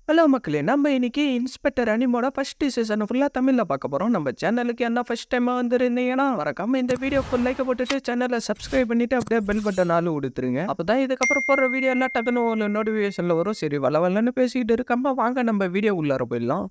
Hello மக்களே! நம்ம இன்னைக்கு இன்ஸ்பெக்டர் அனிமோட ஃபர்ஸ்ட் சீசன ஃபுல்லா தமிழ்ல பார்க்க போறோம். நம்ம சேனலுக்கு என்ன ஃபர்ஸ்ட் டைமா வந்திருந்தீங்கன்னா, மறக்காம இந்த வீடியோக்கு லைக் போட்டுட்டு சேனல சப்ஸ்கிரைப் பண்ணிட்டு அப்படியே பெல் பட்டன் ஆல் குடுத்துருங்க. அப்பதான் இதுக்கப்புறம் போடுற வீடியோ எல்லாம் டக்குனு உங்களுக்கு நோட்டிஃபிகேஷன்ல வரும். சரி வளவலன்னு பேசிக்கிட்டு இருக்காம வாங்க நம்ம வீடியோ உள்ளார போயிடலாம்.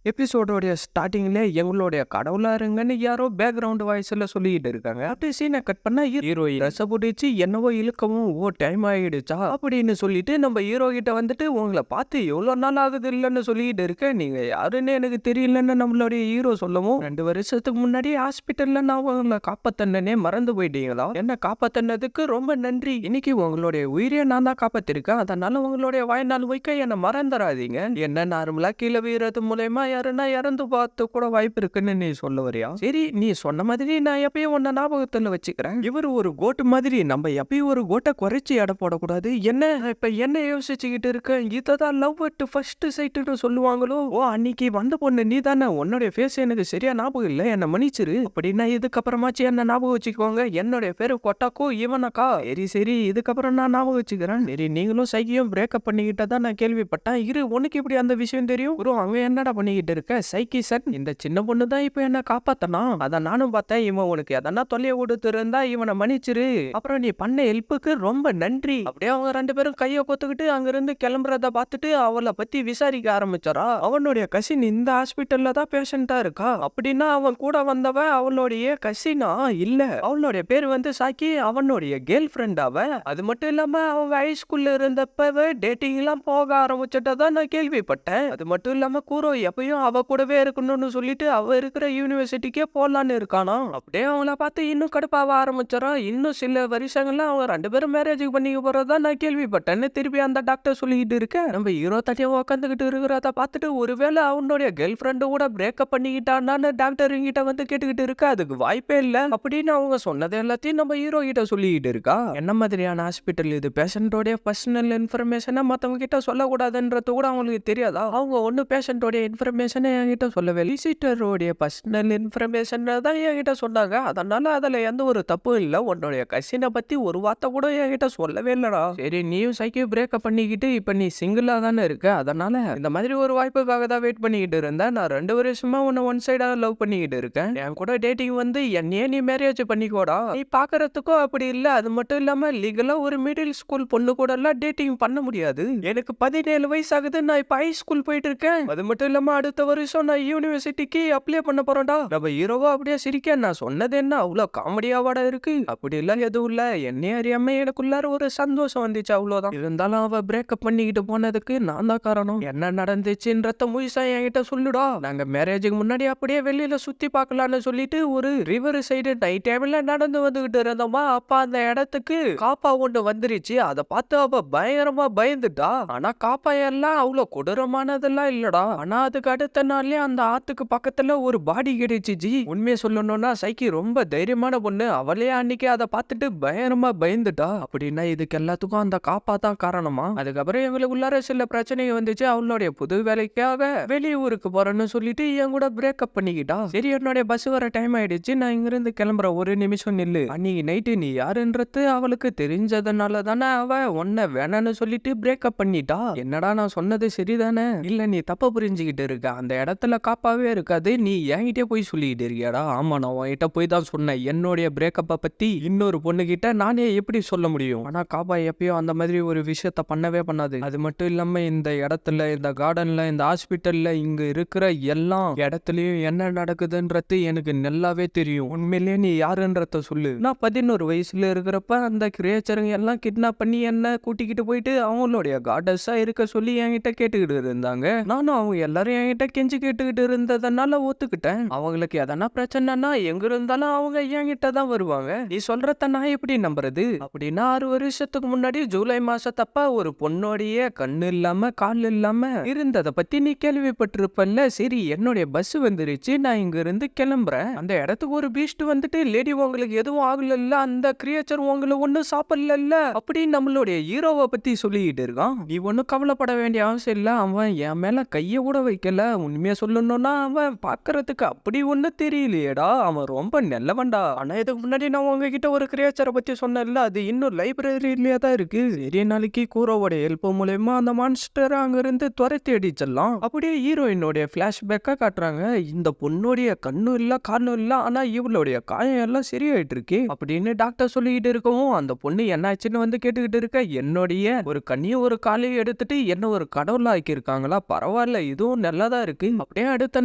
எபிசோடோடைய ஸ்டார்டிங்ல எங்களுடைய கடவுளா இருங்கன்னு யாரோ பேக்ரவுண்ட் வாய்ஸ்ல சொல்லிட்டு இருக்காங்க. அப்படியே சீனை கட் பண்ணா ஹீரோயின் ரச புடிச்சு என்னவோ இழுக்கவும் டைம் ஆயிடுச்சா அப்படின்னு சொல்லிட்டு நம்ம ஹீரோ கிட்ட வந்துட்டு உங்களை பார்த்து எவ்வளவு நாள் ஆகுது இல்லைன்னு சொல்லிட்டு இருக்க, நீங்க யாருன்னு எனக்கு தெரியலன்னு நம்மளுடைய ஹீரோ சொல்லவும் 2 வருஷத்துக்கு முன்னாடி ஹாஸ்பிட்டல்ல நான் உங்களை காப்பாத்தனே மறந்து போயிட்டீங்களா? என்ன காப்பாத்தினதுக்கு ரொம்ப நன்றி. இன்னைக்கு உங்களுடைய உயிரை நான் தான் காப்பாத்திருக்கேன். அதனால உங்களுடைய வாழ்நாள் வைக்க என்ன மறந்துடாதீங்க. என்ன நார்மலா கீழே வீறது மூலயமா யாருன்னா இறந்து பார்த்து கூட வாய்ப்பு இருக்குன்னு நீ சொல்ல வரியா? சரி, நீ சொன்ன மாதிரி நான் எப்பயும் உன்ன ஞாபகத்துல வச்சுக்கிறேன். இவர் ஒரு கோட்டு மாதிரி, நம்ம எப்பயும் ஒரு கோட்டை குறைச்சி எடை போடக்கூடாது. என்ன இப்ப என்ன யோசிச்சுக்கிட்டு இருக்க? இததான் லவ் அட் ஃபர்ஸ்ட் சைட்னு சொல்லுவாங்களோ? ஓ, அன்னைக்கு வந்த பொண்ணு நீ தானே? உன்னுடைய ஃபேஸ் எனக்கு சரியா ஞாபகம் இல்ல, என்ன மன்னிச்சிரு. அப்படின்னா இதுக்கப்புறமாச்சு என்ன ஞாபகம் வச்சுக்கோங்க. என்னுடைய பேரு கொட்டாக்கோ இவனக்கா. சரி சரி, இதுக்கப்புறம் நான் ஞாபகம் வச்சுக்கிறேன். சரி, நீங்களும் சைக்கியும் பிரேக்கப் பண்ணிக்கிட்டதான் நான் கேள்விப்பட்டேன். இரு, உனக்கு இப்படி அந்த விஷயம் தெரியும்? ப்ரோ, அவன் என்னடா பண்ணிக்கிட்டு இருக்க? சைக்கி சார், இந்த சின்ன பொண்ணு தான் இப்ப என்ன காப்பாத்தனா? அத நானும் பார்த்தேன். இவன் உனக்கு எதனா தொல்லைய கொடுத்து இருந்தா இவனை மன்னிச்சிரு. அப்புறம் நீ பண்ண ஹெல்ப்புக்கு ரொம்ப நன்றி. அப்படியே அவங்க 2 பேரும் கைய கொத்துக்கிட்டு அங்கிருந்து கிளம்புறத பார்த்துட்டு அவளை பத்தி விசாரிக்க ஆரம்பிச்சாரா. அவனுடைய கசின் இந்த ஹாஸ்பிட்டல்ல தான் பேஷண்டா இருக்கா. அப்படின்னா அவன் கூட வந்தவ அவளுடைய கசினா? இல்ல, அவளுடைய பேர் வந்து சாக்கி, அவனுடைய கேர்ள் ஃப்ரெண்ட் அவ. அது மட்டும் இல்லாம அவங்க ஹைஸ்கூல்ல இருந்தப்பவே டேட்டிங் எல்லாம் போக ஆரம்பிச்சிட்டதா நான் கேள்விப்பட்டேன். அது மட்டும் இல்லாம கூரோ எப்பயும் அவ கூடவே இருக்கணும்னு சொல்லிட்டு அவ இருக்கிற யூனிவர்சிட்டிக்கே போலான்னு இருக்கானா. அப்படியே அவங்கள பார்த்து இன்னும் கடுப்பாவ ஆரம்பிச்சாரா. இன்னும் சில வருஷங்கள்ல அவங்க 2 பேரும் மேரேஜுக்கு பண்ணிக்க போறதா நான் கேள்விப்பட்டேன்னு திருப்பி அந்த டாக்டர் சொல்லிக்கிட்டு இருக்க, நம்ம ஹீரோ தட்டியா உட்காந்துக்கிட்டு இருக்கிறத பார்த்துட்டு ஒருவேளை அவனுடைய கேர்ள் ஃப்ரெண்டு கூட பிரேக்கப் பண்ணிக்கிட்டான்னு டாக்டர் கிட்ட வந்து கேட்டுக்கிட்டு இருக்க. அதுக்கு வாய்ப்பே இல்ல அப்படின்னு அவங்க சொன்னது எல்லாத்தையும் நம்ம ஹீரோ கிட்ட சொல்லிக்கிட்டு இருக்கா. என்ன மாதிரியான ஹாஸ்பிட்டல் இது? பேஷண்டோடைய பர்சனல் இன்ஃபர்மேஷனை மத்தவங்க கிட்ட சொல்லக்கூடாதுன்றது கூட அவங்களுக்கு தெரியாதா? அவங்க ஒண்ணு பேஷண்டோடைய இன்ஃபர்மேஷனை என்கிட்ட சொல்லவே, விசிட்டரோடைய பர்சனல் இன்ஃபர்மேஷன் தான் என்கிட்ட சொன்னாங்க. அதனால அதுல எந்த ஒரு தப்பும் இல்ல. உன்னுடைய கசினை பத்தி ஒரு வார்த்தை கூட என்கிட்ட சொல்லவே இல்லடா. சரி, நீயும் சைக்கிள் பிரேக்கப் பண்ணிக்கிட்டு இப்ப நீ சிங்கிளா தானே இருக்க. அதனால இந்த மாதிரி ஒரு வாய்ப்புக்காக தான் வெயிட் பண்ணிக்கிட்டு இருந்தேன். நான் 2 வருஷமா உன்னை ஒன் சைடா லவ் பண்ணிக்கிட்டு இருக்கேன். என் கூட டேட்டிங் வந்து என்னையே நீ மேரேஜ் பண்ணிக்கோடா. நீ பாக்குறதுக்கும் அப்படி இல்ல. அது மட்டும் இல்லாம லீகலா ஒரு மிடில் ஸ்கூல் பொண்ணு கூட எல்லாம் டேட்டிங் பண்ண முடியாது. எனக்கு 17 வயசு ஆகுது. நான் இப்ப ஹை ஸ்கூல் போயிட்டு இருக்கேன். அது மட்டும் இல்லாம அடுத்த வருஷம் நான் யூனிவர்சிட்டிக்கு அப்ளை பண்ண போறேன்டா. நம்ம ஹீரோவா அப்படியே சிரிக்க, நான் சொன்னது என்ன அவ்வளவு காமெடியாவாடா இருக்கு? அப்படி எல்லாம் எதுவும் இல்ல. என்னையே அறியாம எனக்குள்ளார ஒரு சந்தோஷம் வந்துச்சு, அவ்வளவுதான். இருந்தாலும் அவ பிரேக்கப் பண்ணிக்கிட்டு போனதுக்கு நான் தான் காரணம். என்ன நடந்துச்சுன்றத முழுசா என்கிட்ட சொல்லுடா. நாங்க மேரேஜுக்கு முன்னாடி அப்படியே வெளியில சுத்தி பார்க்கலாம்னு சொல்லிட்டு ஒரு ரிவர் சைடு நைட் டைம்ல நடந்து வந்துகிட்டு இருந்தோமா. அப்ப அந்த இடத்துக்கு காப்பா ஒண்ணு வந்துருச்சு. அதை பார்த்து அவ பயங்கரமா பயந்துட்டா. ஆனா காப்பா எல்லாம் அவ்வளவு கொடூரமானதெல்லாம் இல்லடா. ஆனா அதுக்கு அடுத்த நாள்லயே அந்த ஆத்துக்கு பக்கத்துல ஒரு பாடி கிடைச்சு. ஜி, உண்மையை சொல்லணும்னா சைக்கி ரொம்ப தைரியமான பொண்ணு. அவளே அன்னைக்கு அதை பார்த்துட்டு பயங்கரமா பயந்துட்டா. அப்படின்னா இதுக்கு எல்லாத்துக்கும் அந்த காப்பா தான் காரணமா? அதுக்கப்புறம் எங்களுக்கு உள்ளார சில பிரச்சனை வந்துச்சு. அவளுடைய புது வேலைக்காக வெளியூருக்கு போறேன்னு சொல்லிட்டு என் கூட பிரேக்கப் பண்ணிக்கிட்டா. சரி, என்னுடைய பஸ் வர டைம் ஆயிடுச்சு, நான் இங்கிருந்து கிளம்புறேன், ஒரு நிமிஷம் நில்லு. அன்னைக்கு நைட்டு நீ யாருன்றது அவளுக்கு தெரிஞ்சதுனால தானே அவ உன்னை வேணான்னு சொல்லிட்டு பிரேக்கப் பண்ணிட்டா. என்னடா நான் சொன்னது சரிதானே? இல்ல, நீ தப்ப புரிஞ்சுக்கிட்டு இருக்க. அந்த இடத்துல காப்பாவே இருக்காது. நீ என்கிட்டே போய் சொல்லிக்கிட்டு இருக்கியாடா? ஆமா, நான் உன்கிட்ட போய் தான் சொன்னேன். என்னுடைய பிரேக்கப்பை பத்தி இன்னொரு பொண்ணு கிட்ட நானே எப்படி சொல்ல முடியும்? ஆனா காப்பா எப்பயும் அந்த மாதிரி ஒரு விஷயத்த பண்ணவே பண்ணாது. அது மட்டும் இல்லாம இந்த இடத்துல, இந்த கார்டன்ல, இந்த ஹாஸ்பிட்டல்ல, இங்க இருக்கிற எல்லா இடத்துலயும் என்ன நடக்குதுன்றது எனக்கு நல்லாவே தெரியும். உண்மையிலேயே நீ யாருன்றத சொல்லு. நான் 11 வயசுல இருக்கிறப்ப அந்த கிரியேச்சருங்க எல்லாம் கிட்னாப் பண்ணி என்ன கூட்டிக்கிட்டு போயிட்டு அவங்களுடைய கார்டஸா இருக்க சொல்லி என்கிட்ட கேட்டுக்கிட்டு இருந்தாங்க. நானும் அவங்க எல்லாரும் என்கிட்ட கெஞ்சி கேட்டுக்கிட்டு இருந்ததுனால ஒத்துக்கிட்டேன். அவங்களுக்கு எதனா பிரச்சனைனா எங்க இருந்தாலும் அவங்க என்கிட்ட தான் வருவாங்க. நீ சொல்றத நான் எப்படி நம்புறது? அப்படின்னா 6 வருஷத்துக்கு முன்னாடி ஜூலை மாசத்தப்ப ஒரு பொண்ணோடைய கண்ணு இல்லாம கால் இல்லாம இருந்தத பத்தி நீ கேள்விப்பட்டிருப்பல்ல. சரி, என்னுடைய பஸ் வந்துருச்சு, நான் இங்க இருந்து கிளம்புறேன். அந்த இடத்துக்கு ஒரு பீஸ்ட் வந்துட்டு, லேடி உங்களுக்கு எதுவும் ஆகல, அந்த கிரியேச்சர் உங்களை ஒன்னும் சாப்பிடல அப்படின்னு நம்மளுடைய ஹீரோவை பத்தி சொல்லிக்கிட்டு இருக்கான். நீ ஒன்னும் கவலைப்பட வேண்டிய அவசியம் இல்ல. அவன் என் மேல கைய கூட வைக்கல. தெரியல. உண்மையா சொல்லணும்னா அவன் பாக்குறதுக்கு அப்படி ஒண்ணு தெரியலையேடா. அவன் ரொம்ப நல்லவன்டா. ஆனா இதுக்கு முன்னாடி நான் உங்ககிட்ட ஒரு கிரியேச்சரை பத்தி சொன்னேன்ல, அது இன்னும் லைப்ரரியிலேயே தான் இருக்கு. சரி நாளைக்கு கூரோவோட ஹெல்ப் மூலயமா அந்த மான்ஸ்டரை அங்கிருந்து துரத்தி அடிச்சிடலாம். அப்படியே ஹீரோயினோடைய பிளாஷ்பேக்கா காட்டுறாங்க. இந்த பொண்ணுடைய கண்ணும் இல்ல காரணம் இல்ல, ஆனா இவளுடைய காயம் எல்லாம் சரியாயிட்டு இருக்கு அப்படின்னு டாக்டர் சொல்லிக்கிட்டு இருக்கவும் அந்த பொண்ணு என்னாச்சுன்னு வந்து கேட்டுக்கிட்டு இருக்க. என்னுடைய ஒரு கண்ணியும் ஒரு காலையும் எடுத்துட்டு என்ன ஒரு கடவுளா ஆக்கியிருக்காங்களா, பரவாயில்ல இதுவும் நல்லாதான் இருக்கு. அப்படியே அடுத்த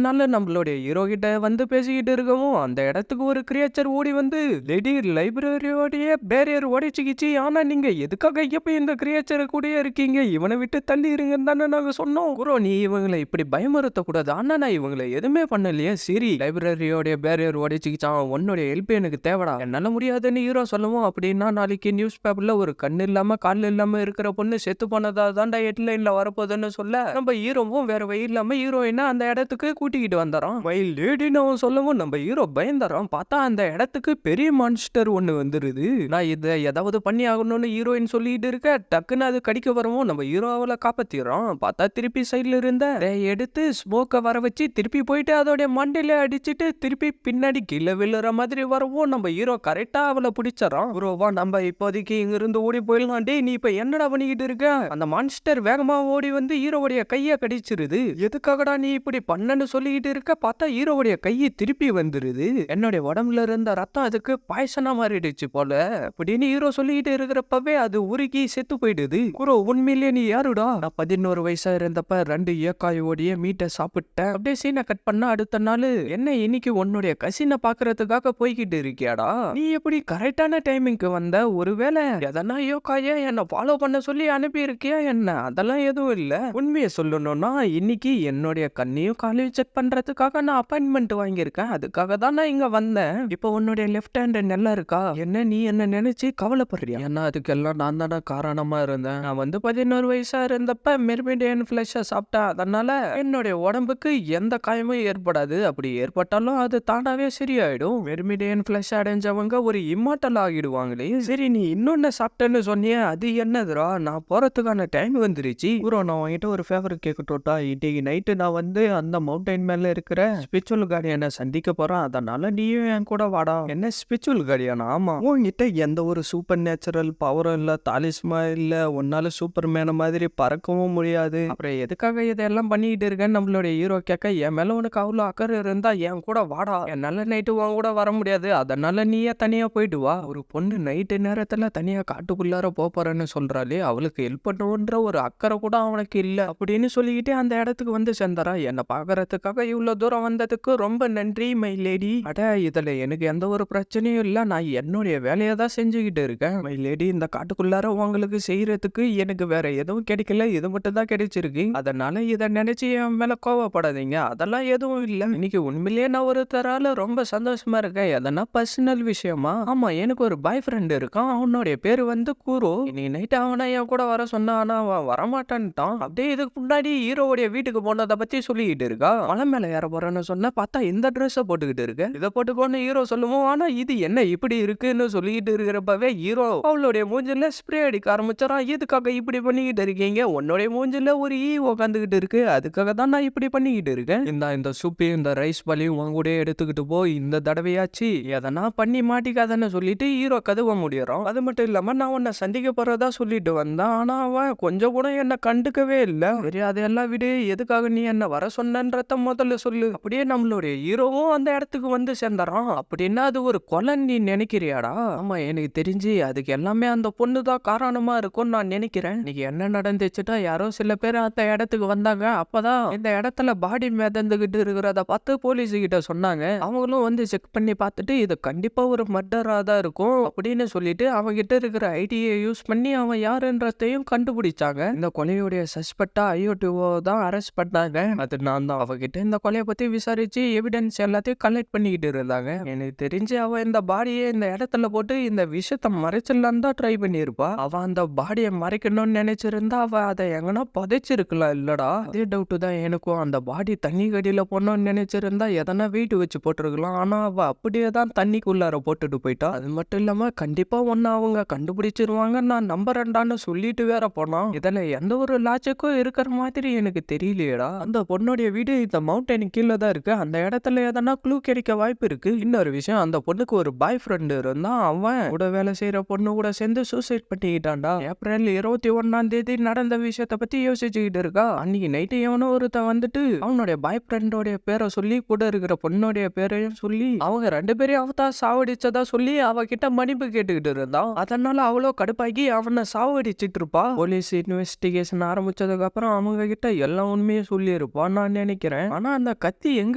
நாள் நம்மளுடைய ஹீரோ கிட்ட வந்து பேசிக்கிட்டு இருக்கவும் அந்த இடத்துக்கு ஒரு கிரியேச்சர் ஓடி வந்து லேடி லைப்ரரியோடைய பேரியர் உடைச்சுக்கிச்சு. ஆனா நீங்க எதுக்காக எப்ப இந்த கிரியேச்சர் கூடயே இருக்கீங்க, இவனை விட்டு தள்ளி இருங்கன்னு தானே நாங்க சொன்னோம். குரோ நீ இவங்களை இப்படி பயமுறுத்த கூடாது. ஆனா நான் இவங்களை எதுவுமே பண்ணலையே. சரி லைப்ரரியோடைய பேரியர் உடைச்சுக்கிச்சான், உன்னுடைய ஹெல்ப் எனக்கு தேவைடா, என்னால முடியாதுன்னு ஹீரோ சொல்லவும் அப்படின்னா நாளைக்கு நியூஸ் பேப்பர்ல ஒரு கண்ணு இல்லாம கால் இல்லாம இருக்கிற பொண்ணு செத்து போனதா தாண்டா ஹெட்லைன்ல வரப்போகுதுன்னு சொல்ல நம்ம ஹீரோவும் வேற வழி இல்லாம ஹீரோயினை அந்த இடத்துக்கு கூட்டிக்கிட்டு வந்துறான். வயல் லேடின்னு அவன் சொல்லவும் நம்ம ஹீரோ பயந்துறான். பார்த்தா அந்த இடத்துக்கு பெரிய மான்ஸ்டர் ஒண்ணு வந்துருது. நான் இதை ஏதாவது பண்ணி ஆகணும்னு ஹீரோயின் சொல்லிட்டு இருக்க, டக்குன்னு அது கடிக்க வரவும் நம்ம ஹீரோ அவளை காப்பாத்திடுறான். பார்த்தா திருப்பி சைட்ல இருந்த எடுத்து ஸ்மோக்க வர வச்சு திருப்பி போயிட்டு அதோட மண்டையில அடிச்சுட்டு திருப்பி பின்னாடி கீழே விழுற மாதிரி வரவும் நம்ம ஹீரோ கரெக்டா அவளை பிடிச்சறான். ஹீரோவா நம்ம இப்போதைக்கு இங்க இருந்து ஓடி போயிடலாம். டேய் நீ இப்ப என்னடா பண்ணிக்கிட்டு இருக்க? அந்த மான்ஸ்டர் வேகமா ஓடி வந்து ஹீரோவுடைய கைய கடிச்சிருது. எதுக்காகடா நீ இப்படி பண்ணன்னு சொல்லிக்கிட்டு இருக்க? பார்த்தா ஹீரோவுடைய கையை திருப்பி வந்துருது. என்னுடைய உடம்புல இருந்த ரத்தம் அதுக்கு பாய்சனா மாறிடுச்சு போல அப்படின்னு ஹீரோ சொல்லிக்கிட்டு இருக்கிறப்பவே அது உருகி செத்து போயிடுது. குரோ உண்மையிலேயே நீ யாருடா? நான் 11 வயசா இருந்தப்ப 2 ஏக்காயோடைய மீட்டை சாப்பிட்டேன். அப்படியே சீனை கட் பண்ணா அடுத்த நாள் என்ன இன்னைக்கு உன்னுடைய கசினை பாக்குறதுக்காக போய்கிட்டு இருக்கியாடா? நீ எப்படி கரெக்டான டைமிங்க்கு வந்த? ஒருவேளை எதனா யோகாய என்ன ஃபாலோ பண்ண சொல்லி அனுப்பி இருக்கியா என்ன? அதெல்லாம் எதுவும் இல்ல. உண்மையை சொல்லணும்னா இன்னைக்கு என்னுடைய கண்ணையும் காலையும் செக் பண்றதுக்காக நான் அப்பாயின்மெண்ட் வாங்கியிருக்கேன். அதுக்காக தான் நான் இங்க வந்தேன். இப்போ உன்னுடைய லெஃப்ட் ஹேண்ட் நல்லா இருக்கா? என்ன நீ என்ன நினைச்சு கவலைப்படுறியா? ஏன்னா அதுக்கெல்லாம் நான் தானே காரணமா இருந்தேன். நான் வந்து 11 வயசா இருந்தப்ப மெர்மிடியன் ஃபிளஷை சாப்பிட்டேன். அதனால என்னுடைய உடம்புக்கு எந்த காயமும் ஏற்படாது. அப்படி ஏற்பட்டாலும் அது தானாவே சரியாயிடும். மெர்மிடியன் ஃபிளஷ் அடைஞ்சவங்க ஒரு இம்மார்டல் ஆகிடுவாங்களே. சரி நீ இன்னொன்னு சாப்பிட்டேன்னு சொன்னியே, அது என்னதுரா? நான் போறதுக்கான டைம் வந்துருச்சு. ப்ரோ நான் உன்கிட்ட ஒரு ஃபேவர் கேட்கட்டோட்டா? இன்னைக்கு நைட்டு நான் வந்து அந்த மவுண்டைன் மேல இருக்கிற ஸ்பிரிச்சுவல் கார்டியனை சந்திக்க போறேன். அதனால நீயும் என் கூட வாடா. என்ன ஸ்பிரிச்சுவல் கார்டியனா? ஆமா. உன்கிட்ட எந்த ஒரு சூப்பர் நேச்சுரல் பவரும் இல்ல, தாலிஸ்மா இல்ல, உன்னால சூப்பர் மேன மாதிரி பறக்கவும் முடியாது. அப்புறம் எதுக்காக இதெல்லாம் பண்ணிக்கிட்டு இருக்கேன்னு நம்மளுடைய ஹீரோ கேட்க, என் மேல உனக்கு அவ்வளோ அக்கறை இருந்தா என் கூட வாடா. என்னால நைட்டு உன் கூட வர முடியாது, அதனால நீயே தனியா போயிட்டு வா. ஒரு பொண்ணு நைட்டு நேரத்துல தனியா காட்டுக்குள்ளார போறேன்னு சொல்றாளே, அவளுக்கு ஹெல்ப் பண்ணுன்ற ஒரு அக்கறை கூட அவனுக்கு இல்ல அப்படின்னு சொல்லிக்கிட்டே அந்த இடத்துக்கு வந்து சேர்ந்தாரா. என்ன பாக்குறதுக்காக இவ்வளவு தூரம் வந்ததுக்கு ரொம்ப நன்றி மை லேடி. அட இதுல எனக்கு எந்த ஒரு பிரச்சனையும் இல்ல, நான் என்னுடைய வேலையை தான் செஞ்சுக்கிட்டு இருக்கேன் மை லேடி. இந்த காட்டுக்குள்ளார உங்களுக்கு செய்யறதுக்கு எனக்கு வேற எதுவும் கிடைக்கல, இது மட்டும் தான் கிடைச்சிருக்கு. அதனால இதை நினைச்சு என் மேல கோவப்படாதீங்க, அதெல்லாம் எதுவும் இல்ல. இன்னைக்கு உண்மையிலேயே நான் ஒருத்தரால ரொம்ப சந்தோஷமா இருக்கேன். எதனா பர்சனல் விஷயமா? ஆமா எனக்கு ஒரு பாய் ஃப்ரெண்ட் இருக்கான், அவனுடைய பேரு வந்து கூரோ. இன்னைக்கு நைட் அவனை என் கூட வர சொன்னா, ஆனா அவன் வரமாட்டான்ட்டான். அப்படியே இதுக்கு முன்னாடி ஹீரோவுடைய வீட்டுக்கு போனதை பத்தி சொல்லிக்கிட்டு இருக்கா. மலை மேல ஏற போறேன்னு சொன்ன, பார்த்தா இந்த ட்ரெஸ்ஸை போட்டுக்கிட்டு இருக்க, இதை போட்டுக்கோன்னு ஹீரோ சொல்லுவோம். ஆனா இது என்ன இப்படி இருக்குன்னு சொல்லிக்கிட்டு இருக்கிறப்பவே ஹீரோ அவளுடைய மூஞ்சில ஸ்ப்ரே அடிக்க ஆரம்பிச்சாரான். எதுக்காக இப்படி பண்ணிக்கிட்டு இருக்கீங்க? உன்னுடைய மூஞ்சில ஒரு ஈ உட்காந்துக்கிட்டு இருக்கு, அதுக்காக தான் நான் இப்படி பண்ணிக்கிட்டு இருக்கேன். இந்த சூப்பி இந்த ரைஸ் பலியும் உன் கூட எடுத்துக்கிட்டு போய் இந்த தடவையாச்சு எதனா பண்ணி மாட்டிக்காதன்னு சொல்லிட்டு ஹீரோ கதவ முடியறோம். அது மட்டும் இல்லாம நான் உன்னை சந்திக்க போறதா சொல்லிட்டு வந்தான், ஆனா அவன் கொஞ்சம் கூட என்ன கண்டுக்கவே இல்ல. சரி அதெல்லாம் விடு, எதுக்காக நீ என்ன வர சொன்னன்றத முதல்ல சொல்லு. அப்படியே நம்மளுடைய ஹீரோவும் அந்த இடத்துக்கு வந்து சேர்ந்துறான். அப்படின்னா அது ஒரு கொலை நீ நினைக்கிறியாடா? ஆமா எனக்கு தெரிஞ்சு அதுக்கு எல்லாமே அந்த பொண்ணு தான் காரணமா இருக்கும்னு நான் நினைக்கிறேன். இன்னைக்கு என்ன நடந்துச்சுட்டா, யாரோ சில பேர் அந்த இடத்துக்கு வந்தாங்க. அப்பதான் இந்த இடத்துல பாடி மிதந்துகிட்டு இருக்கிறத பார்த்து போலீஸ் கிட்ட சொன்னாங்க. அவங்களும் வந்து செக் பண்ணி பார்த்துட்டு இது கண்டிப்பா ஒரு மர்டரா தான் இருக்கும் அப்படின்னு சொல்லிட்டு அவங்கிட்ட இருக்கிற ஐடியை யூஸ் பண்ணி அவன் யாருன்றதையும் கண்டுபிடிச்சாங்க. இந்த கொலையுடைய சஸ்பெக்டா ஐயோடிஓ தான் அரெஸ்ட் பண்ணாங்க. அது நான் தான். அவகிட்ட இந்த கொலையை பத்தி விசாரிச்சு எவிடன்ஸ் எல்லாத்தையும் கலெக்ட் பண்ணிக்கிட்டு இருந்தாங்க. எனக்கு தெரிஞ்சு அவ இந்த பாடியை இந்த இடத்துல போட்டு இந்த விஷயத்த மறைச்சிடலாம் தான் ட்ரை பண்ணியிருப்பா. அவ அந்த பாடியை மறைக்கணும்னு நினைச்சிருந்தா அவ அதை எங்கன்னா புதைச்சிருக்கலாம் இல்லடா. அதே டவுட் தான் எனக்கும். அந்த பாடி தண்ணி கடியில போனோம்னு நினைச்சிருந்தா எதனா வெயிட் வச்சு போட்டிருக்கலாம். ஆனா அவ அப்படியே தான் தண்ணிக்குள்ளார போட்டுட்டு போயிட்டா. அது மட்டும் இல்லாம கண்டிப்பா ஒன்னு அவங்க கண்டுபிடிச்சிருவாங்க நான் நம்புறேன்டான்னு சொல்லிட்டு வேற போனான். இதுல எந்த ஒரு லாஜிக்கும் இருக்கிற மாதிரி எனக்கு தெரியலையடா. அந்த பொண்ணுடைய வீடு இந்த மவுண்டன் கீழே தான் இருக்கு. அந்த இடத்துல எதனா க்ளூ கிடைக்க வாய்ப்பு இருக்கு. இன்னொரு விஷயம், அந்த பொண்ணுக்கு ஒரு பாய் ஃப்ரெண்ட் இருந்தான். அவன் கூட வேலை செய்யற பொண்ணு கூட சேர்ந்து சூசைட் பண்ணிக்கிட்டான்டா. ஏப்ரல் 21ஆம் தேதி நடந்த விஷயத்த பத்தி யோசிச்சுக்கிட்டு இருக்கா. அன்னைக்கு நைட்டு எவனோ ஒருத்தன் வந்துட்டு அவனுடைய பாய் ஃப்ரெண்டோடைய பேரை சொல்லி கூட இருக்கிற பொண்ணுடைய பேரையும் சொல்லி அவங்க 2 பேரையும் அவதான் சாவடிச்சதா சொல்லி அவகிட்ட மன்னிப்பு கேட்டுக்கிட்டு இருந்தான். அதனால அவ்வளோ கடுப்பாகி அவனை சாவடிச்சிட்டு இருப்பா. போலீஸ் இன்வெஸ்டிகேஷன் ஆரம்பிச்சதுக்கு அப்புறம் அவங்க கிட்ட எல்லா உண்மையும் சொல்லி இருப்பான் நான் நினைக்கிறேன். ஆனா அந்த கத்தி எங்க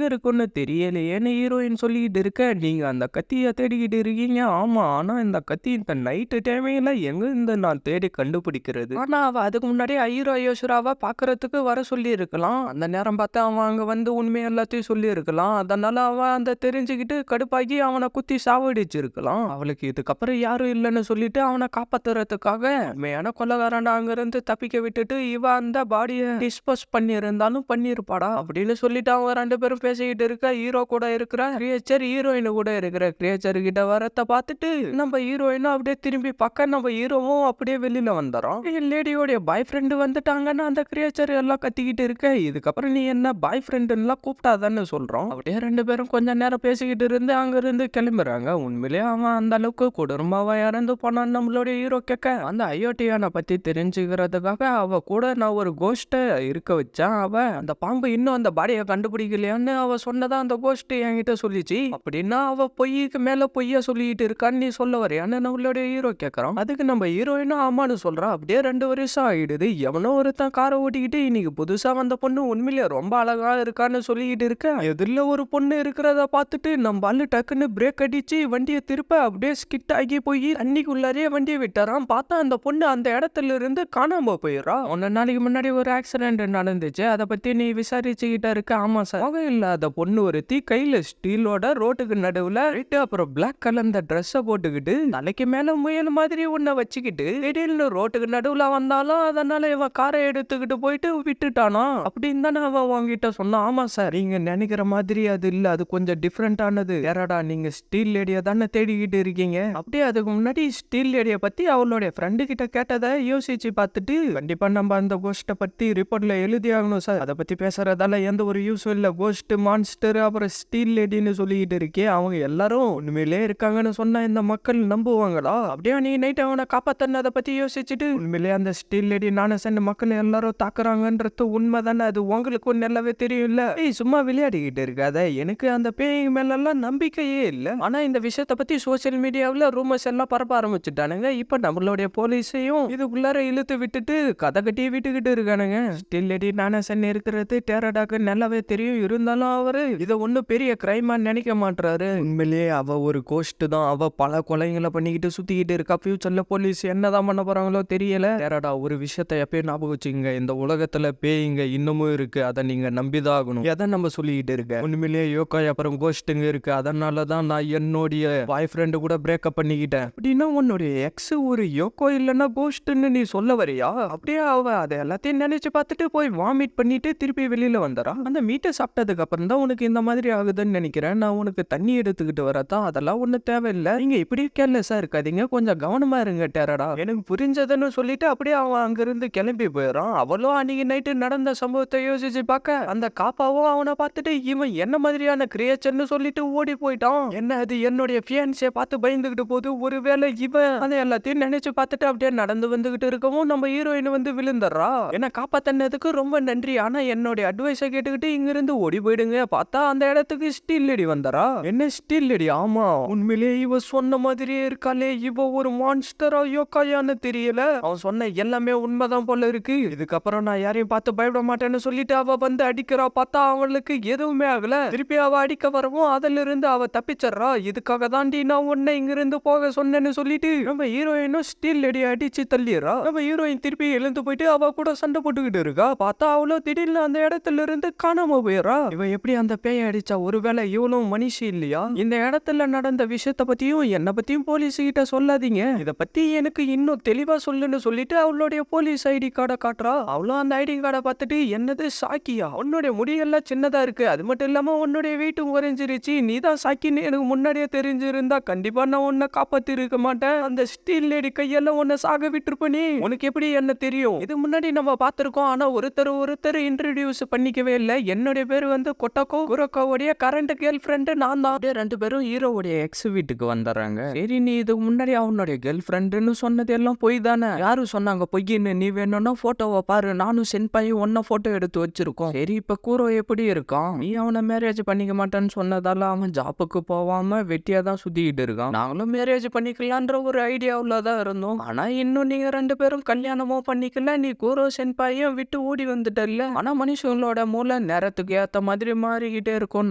இருக்குன்னு தெரியலையேன்னு ஹீரோயின் சொல்லிக்கிட்டு இருக்க, நீங்க அந்த கத்தியை தேடிக்கிட்டு இருக்கீங்க. ஆமா, ஆனா இந்த கத்தி இந்த நைட்டு டைமிங்ல எங்க இருந்து நான் தேடி கண்டுபிடிக்கிறது. ஆனா அவ அதுக்கு முன்னாடி ஹீரோ யோசுராவை பாக்குறதுக்கு வர சொல்லி இருக்கலாம். அந்த நேரம் பார்த்து அவன் அங்க வந்து உண்மை எல்லாத்தையும் சொல்லி இருக்கலாம். அதனால அவன் அந்த தெரிஞ்சுக்கிட்டு கடுப்பாகி அவனை குத்தி சாவடிச்சிருக்கலாம். அவளுக்கு இதுக்கப்புறம் யாரும் இல்லைன்னு சொல்லிட்டு அவனை காப்பாத்துறதுக்காக உண்மையான கொலைகாரன் அங்க இருந்து தப்பிக்க விட்டுட்டு இவ அந்த பாடியை டிஸ்போஸ் பண்ணி இருந்தாலும் பண்ணிருப்பாடா அப்படின்னு சொல்லிட்டு அவங்க 2 பேரும் பேசிக்கிட்டு இருக்க, ஹீரோ கூட இருக்கிற கிரியேச்சர் ஹீரோயின் கூட இருக்கிற கிரியேச்சர் கிட்ட வரத்தை பார்த்துட்டு நம்ம ஹீரோயினும் அப்படியே திரும்பி பார்க்க நம்ம ஹீரோவும் அப்படியே வெளியில வந்துடும். லேடியோடைய பாய் ஃப்ரெண்டு வந்துட்டாங்கன்னா அந்த கிரியேச்சர் எல்லாம் கத்திக்கிட்டு இருக்க, இதுக்கப்புறம் நீ என்ன பாய் ஃப்ரெண்டுலாம் கூப்பிட்டாதான்னு சொல்றோம். அப்படியே 2 பேரும் கொஞ்ச நேரம் பேசிக்கிட்டு இருந்து அங்க இருந்து கிளம்புறாங்க. உண்மையிலேயே அவன் அந்த அளவுக்கு கொடூரமாவா இறந்து போனான்னு நம்மளுடைய ஹீரோ கேட்க, அந்த அயோட்டியான பத்தி தெரிஞ்சுக்கிறதுக்காக அவ கூட நான் ஒரு கோஸ்ட்டை இருக்க வச்சேன். அவ அந்த பாம்பு இன்னும் அந்த பாடியை கண்டுபிடிக்கலையான்னு அவ சொன்னதா அந்த கோஸ்ட் என்கிட்ட சொல்லிச்சு. அப்படின்னா அவ பொய்க்கு மேல பொய்யா சொல்லிட்டு இருக்கான்னு நீ சொல்ல வரையான்னு நம்மளுடைய ஹீரோ கேட்கறான். அதுக்கு நம்ம ஹீரோயினும் ஆமான்னு சொல்றா. அப்படியே 2 வருஷம் ஆயிடுது. எவனோ ஒருத்தன் காரை ஓட்டிக்கிட்டு இன்னைக்கு புதுசா வந்த பொண்ணு உண்மையிலே ரொம்ப அழகா இருக்கான்னு சொல்லிக்கிட்டு இருக்க, எதிரில ஒரு பொண்ணு இருக்கிறத பார்த்துட்டு நம்ம ஆளு டக்குன்னு பிரேக் அடிச்சு வண்டியை திருப்ப அப்படியே ஸ்கிட் ஆகி போய் தண்ணிக்குள்ளாரே வண்டியை விட்டுறான். பார்த்தா அந்த பொண்ணு அந்த இடத்துல இருந்து காணாம போயிடறா. 1 நாளைக்கு முன்னாடி ஒரு ஆக்சிடென்ட் நடந்துச்சு, அதை பத்தி நீ விசாரிச்சுக்கிட்ட இருக்க. ஆமா சார், முகம் இல்லாத பொண்ணு ஒருத்தி கையில ஸ்டீலோட ரோட்டுக்கு நடுவுல அப்புறம் பிளாக் கலர் ட்ரெஸ்ஸை போட்டுக்கிட்டு தலைக்கு மேல முயல் மாதிரி ஒன்ன வச்சுக்கிட்டு திடீர்னு ரோட்டுக்கு நடுவுல வந்தாலும் அதனால இவன் காரை எடுத்துக்கிட்டு போயிட்டு விட்டுட்டானா அப்படின்னு தானே அவன் உங்ககிட்ட சொன்னான். ஆமா சார், நீங்க நினைக்கிற மாதிரி அது இல்ல, அது கொஞ்சம் டிஃப்ரெண்டானது. யாராடா நீங்க ஸ்டீல் லேடியை தானே தேடிக்கிட்டு இருக்கீங்க. அப்படியே அதுக்கு முன்னாடி ஸ்டீல் லேடியை பத்தி அவளுடைய ஃப்ரெண்டு கிட்ட கேட்டதை யோசிச்சு பார்த்துட்டு, கண்டிப்பா நம்ம அந்த கோஸ்ட்டை பத்தி ரிப்போர்ட்ல எழுதி ஆகணும் சார், அதை பத்தி பேசுறதால எந்த ஒரு யூஸும் இல்ல. கோஸ்ட், மான்ஸ்டர், அப்புறம் ஸ்டீல் லேடின்னு சொல்லிக்கிட்டு இருக்கே, அவங்க எல்லாரும் உண்மையிலே இருக்காங்கன்னு சொன்னா இந்த மக்கள் நம்புவாங்களா? அப்படியே நீ நைட் அவனை காப்பாத்தனதை பத்தி யோசிச்சுட்டு, உண்மையிலே அந்த ஸ்டீல் லேடி நானசன் மக்கள் எல்லாரும் தாக்குறாங்கன்றது உண்மை தானே, அது உங்களுக்கு நல்லாவே தெரியும் இல்ல. சும்மா விளையாடிக்கிட்டு இருக்காத, எனக்கு அந்த பேய் மேலாம் நம்பிக்கையே இல்ல. ஆனா இந்த விஷயத்தை பத்தி சோசியல் மீடியாவில் ரூமர்ஸ் எல்லாம் பரப்ப ஆரம்பிச்சுட்டானுங்க. இப்ப நம்மளுடைய போலீஸையும் இதுக்குள்ளார இழுத்து விட்டுட்டு கதை கட்டி விட்டுக்கிட்டு இருக்கானுங்க. ஸ்டீல் லேடி நானசன் இருக்கிறது டேரடாக்கு நல்லாவே தெரியும். இருந்தாலும் அவரு இதை ஒன்னும் பெரிய கிரைமா நினைக்க மாட்டாரு. உண்மையிலேயே அவ ஒரு கோஸ்ட் தான். அவ பல கொலைகளை பண்ணிக்கிட்டு சுத்திக்கிட்டு இருக்கா. ஃபியூச்சர்ல போலீஸ் என்னதான் பண்ண போறாங்களோ தெரியல. டேரடா, ஒரு விஷயத்த எப்பயும் ஞாபகம் வச்சுக்கோங்க, இந்த உலகத்துல பேய்ங்க இன்னமும் இருக்கு, அதை நீங்க நம்பிதான் ஆகணும். எதை நம்ம சொல்லிக்கிட்டு இருக்க, உண்மையிலேயே யோகாய் அப்புறம் கோஸ்ட்டுங்க இருக்கு. அதனாலதான் நான் என்னுடைய பாய் ஃப்ரெண்டு கூட பிரேக்கப் பண்ணிக்கிட்டேன். அப்படின்னா உன்னுடைய எக்ஸ் ஒரு யோகோ இல்லைன்னா கோஸ்ட்னு நீ சொல்ல வரியா? அப்படியே அவ அதை எல்லாத்தையும் நினைச்சு பார்த்துட்டு போய் வாமிட் பண்ணிட்டு திருப்பி வெளியில வந்துடா. அந்த மீட்டை சாப்பிட்டதுக்கு அப்புறம் தான் உனக்கு இந்த மாதிரி ஆகுதுன்னு நினைக்கிறேன். நான் உனக்கு தண்ணி எடுத்துக்கிட்டு வரதான், அதெல்லாம் ஒன்றும் தேவையில்லை. நீங்க இப்படி கேர்லெஸ்ஸா இருக்காதீங்க, கொஞ்சம் கவனமா இருங்க டேரடா, எனக்கு புரிஞ்சதுன்னு சொல்லிட்டு அப்படியே அவன் அங்கிருந்து கிளம்பி போயிடறான். அவளும் அன்னைக்கு நைட்டு நடந்த சம்பவத்தை யோசிச்சு பார்க்க, அந்த காப்பாவும் அவனை பார்த்துட்டு இவன் என்ன மாதிரியான கிரியேச்சர்னு சொல்லிட்டு ஓடி போயிட்டான். என்ன அது என்னுடைய ஃபியான்ஸை பார்த்து பயந்துகிட்டு போது, ஒருவேளை இவன் அதை எல்லாத்தையும் நினைச்சு பார்த்துட்டு அப்படியே நடந்து வந்துகிட்டு இருக்கவும் நம்ம ஹீரோயின் வந்து விழுந்துடுறா. என்ன காப்பாத்தனதுக்கு ரொம்ப நன்றி, ஆனா என்னுடைய அட்வைஸை கேட்டுக்கிட்டு இங்கிருந்து ஓடி போயிடுங்க. பார்த்தா அந்த இடத்துக்கு ஸ்டீல் லேடி வந்தரா. என்ன ஸ்டீல் லேடி? ஆமா, உண்மையிலேயே இவ சொன்ன மாதிரியே இருக்காளே, இவ ஒரு மான்ஸ்டரா யோகாயான்னு தெரியல. அவன் சொன்ன எல்லாமே உண்மைதான் போல இருக்கு. இதுக்கப்புறம் நான் யாரையும் பார்த்து பயப்பட மாட்டேன்னு சொல்லிட்டு அவ வந்து அடிக்கிறா. பார்த்தா அவளுக்கு எதுவுமே ஆகல. திருப்பி அவ அடிக்க வரவும் அதுல இருந்து அவ தப்பிச்சிடறா. இதுக்காக தாண்டி நான் உன்னை இங்கிருந்து போக சொன்னேன்னு சொல்லிட்டு நம்ம ஹீரோயினும் ஸ்டீல் லேடியை அடிச்சு தள்ளிடுறா. நம்ம ஹீரோயின் திருப்பி எழுந்து போயிட்டு அவ கூட சண்டை போட்டுக்கிட்டு இருக்கா. பார்த்தா அவளோ திடீர்னு அந்த இடத்துல இருந்து காணாம போயிடுறா. இவ எப்படி அந்த பேயை அடிச்சா? ஒருவேளை இவளும் மனுஷி இல்லையா? இந்த இடத்துல நடந்த விஷயத்த பத்தியும் என்ன பத்தியும் போலீஸ் கிட்ட சொல்லாதீங்க, இத பத்தி எனக்கு இன்னும் தெளிவா சொல்லுன்னு சொல்லிட்டு அவளுடைய போலீஸ் ஐடி கார்டை காட்டுறா. அவளும் அந்த ஐடி கார்டை பார்த்துட்டு, என்னது சாக்கியா? உன்னுடைய முடியெல்லாம் சின்னதா இருக்கு, அது மட்டும் இல்லாம உன்னுடைய வீட்டும் குறைஞ்சிருச்சு, நீதான் சாக்கின்னு எனக்கு முன்னாடியே தெரிஞ்சிருந்தா கண்டிப்பா நான் உன்னை காப்பாத்தி இருக்க மாட்டேன். அந்த ஸ்டீல் லேடி கையெல்லாம் உன்னை சாக விட்டுருப்பனே, உனக்கு எப்படி என்ன தெரியும்? இது முன்னாடி நம்ம பார்த்திருக்கோம். ஆனா ஒருத்தர் இன்ட்ரடியூஸ் பண்ணிக்கவே இல்ல. என்னுடைய பேரு வந்து கொட்டக்கோ, குரோக்கோவுடைய கரண்ட் கேர்ள் ஃப்ரெண்ட் நான் தான். அப்படியே 2 பேரும் ஹீரோவுடைய எக்ஸ் வீட்டுக்கு வந்துடுறாங்க. சரி, நீ இதுக்கு முன்னாடி அவனுடைய கேர்ள் ஃப்ரெண்டுன்னு சொன்னது எல்லாம் பொய் தானே? யாரு சொன்னாங்க பொய்ன்னு? நீ வேணும்னா போட்டோவை பாரு, நானும் சென்பாயும் ஒன்ன போட்டோ எடுத்து வச்சிருக்கோம். சரி, இப்ப கூரோ எப்படி இருக்கான்? நீ அவனை மேரேஜ் பண்ணிக்க மாட்டேன்னு சொன்னதால அவன் ஜாப்புக்கு போவாம வெட்டியா தான் சுத்திக்கிட்டு இருக்கான். நாங்களும் மேரேஜ் பண்ணிக்கலான்ற ஒரு ஐடியாவுல தான் இருந்தோம். ஆனா இன்னும் நீங்க 2 பேரும் கல்யாணமும் பண்ணிக்கல. நீ கூரோ சென்பாயும் விட்டு ஓடி வந்துட்டல்ல. ஆனா மனுஷங்களோட மூளை நேரத்துக்கு ஏத்த மாதிரி மாறிக்கிட்டே இருக்கும்.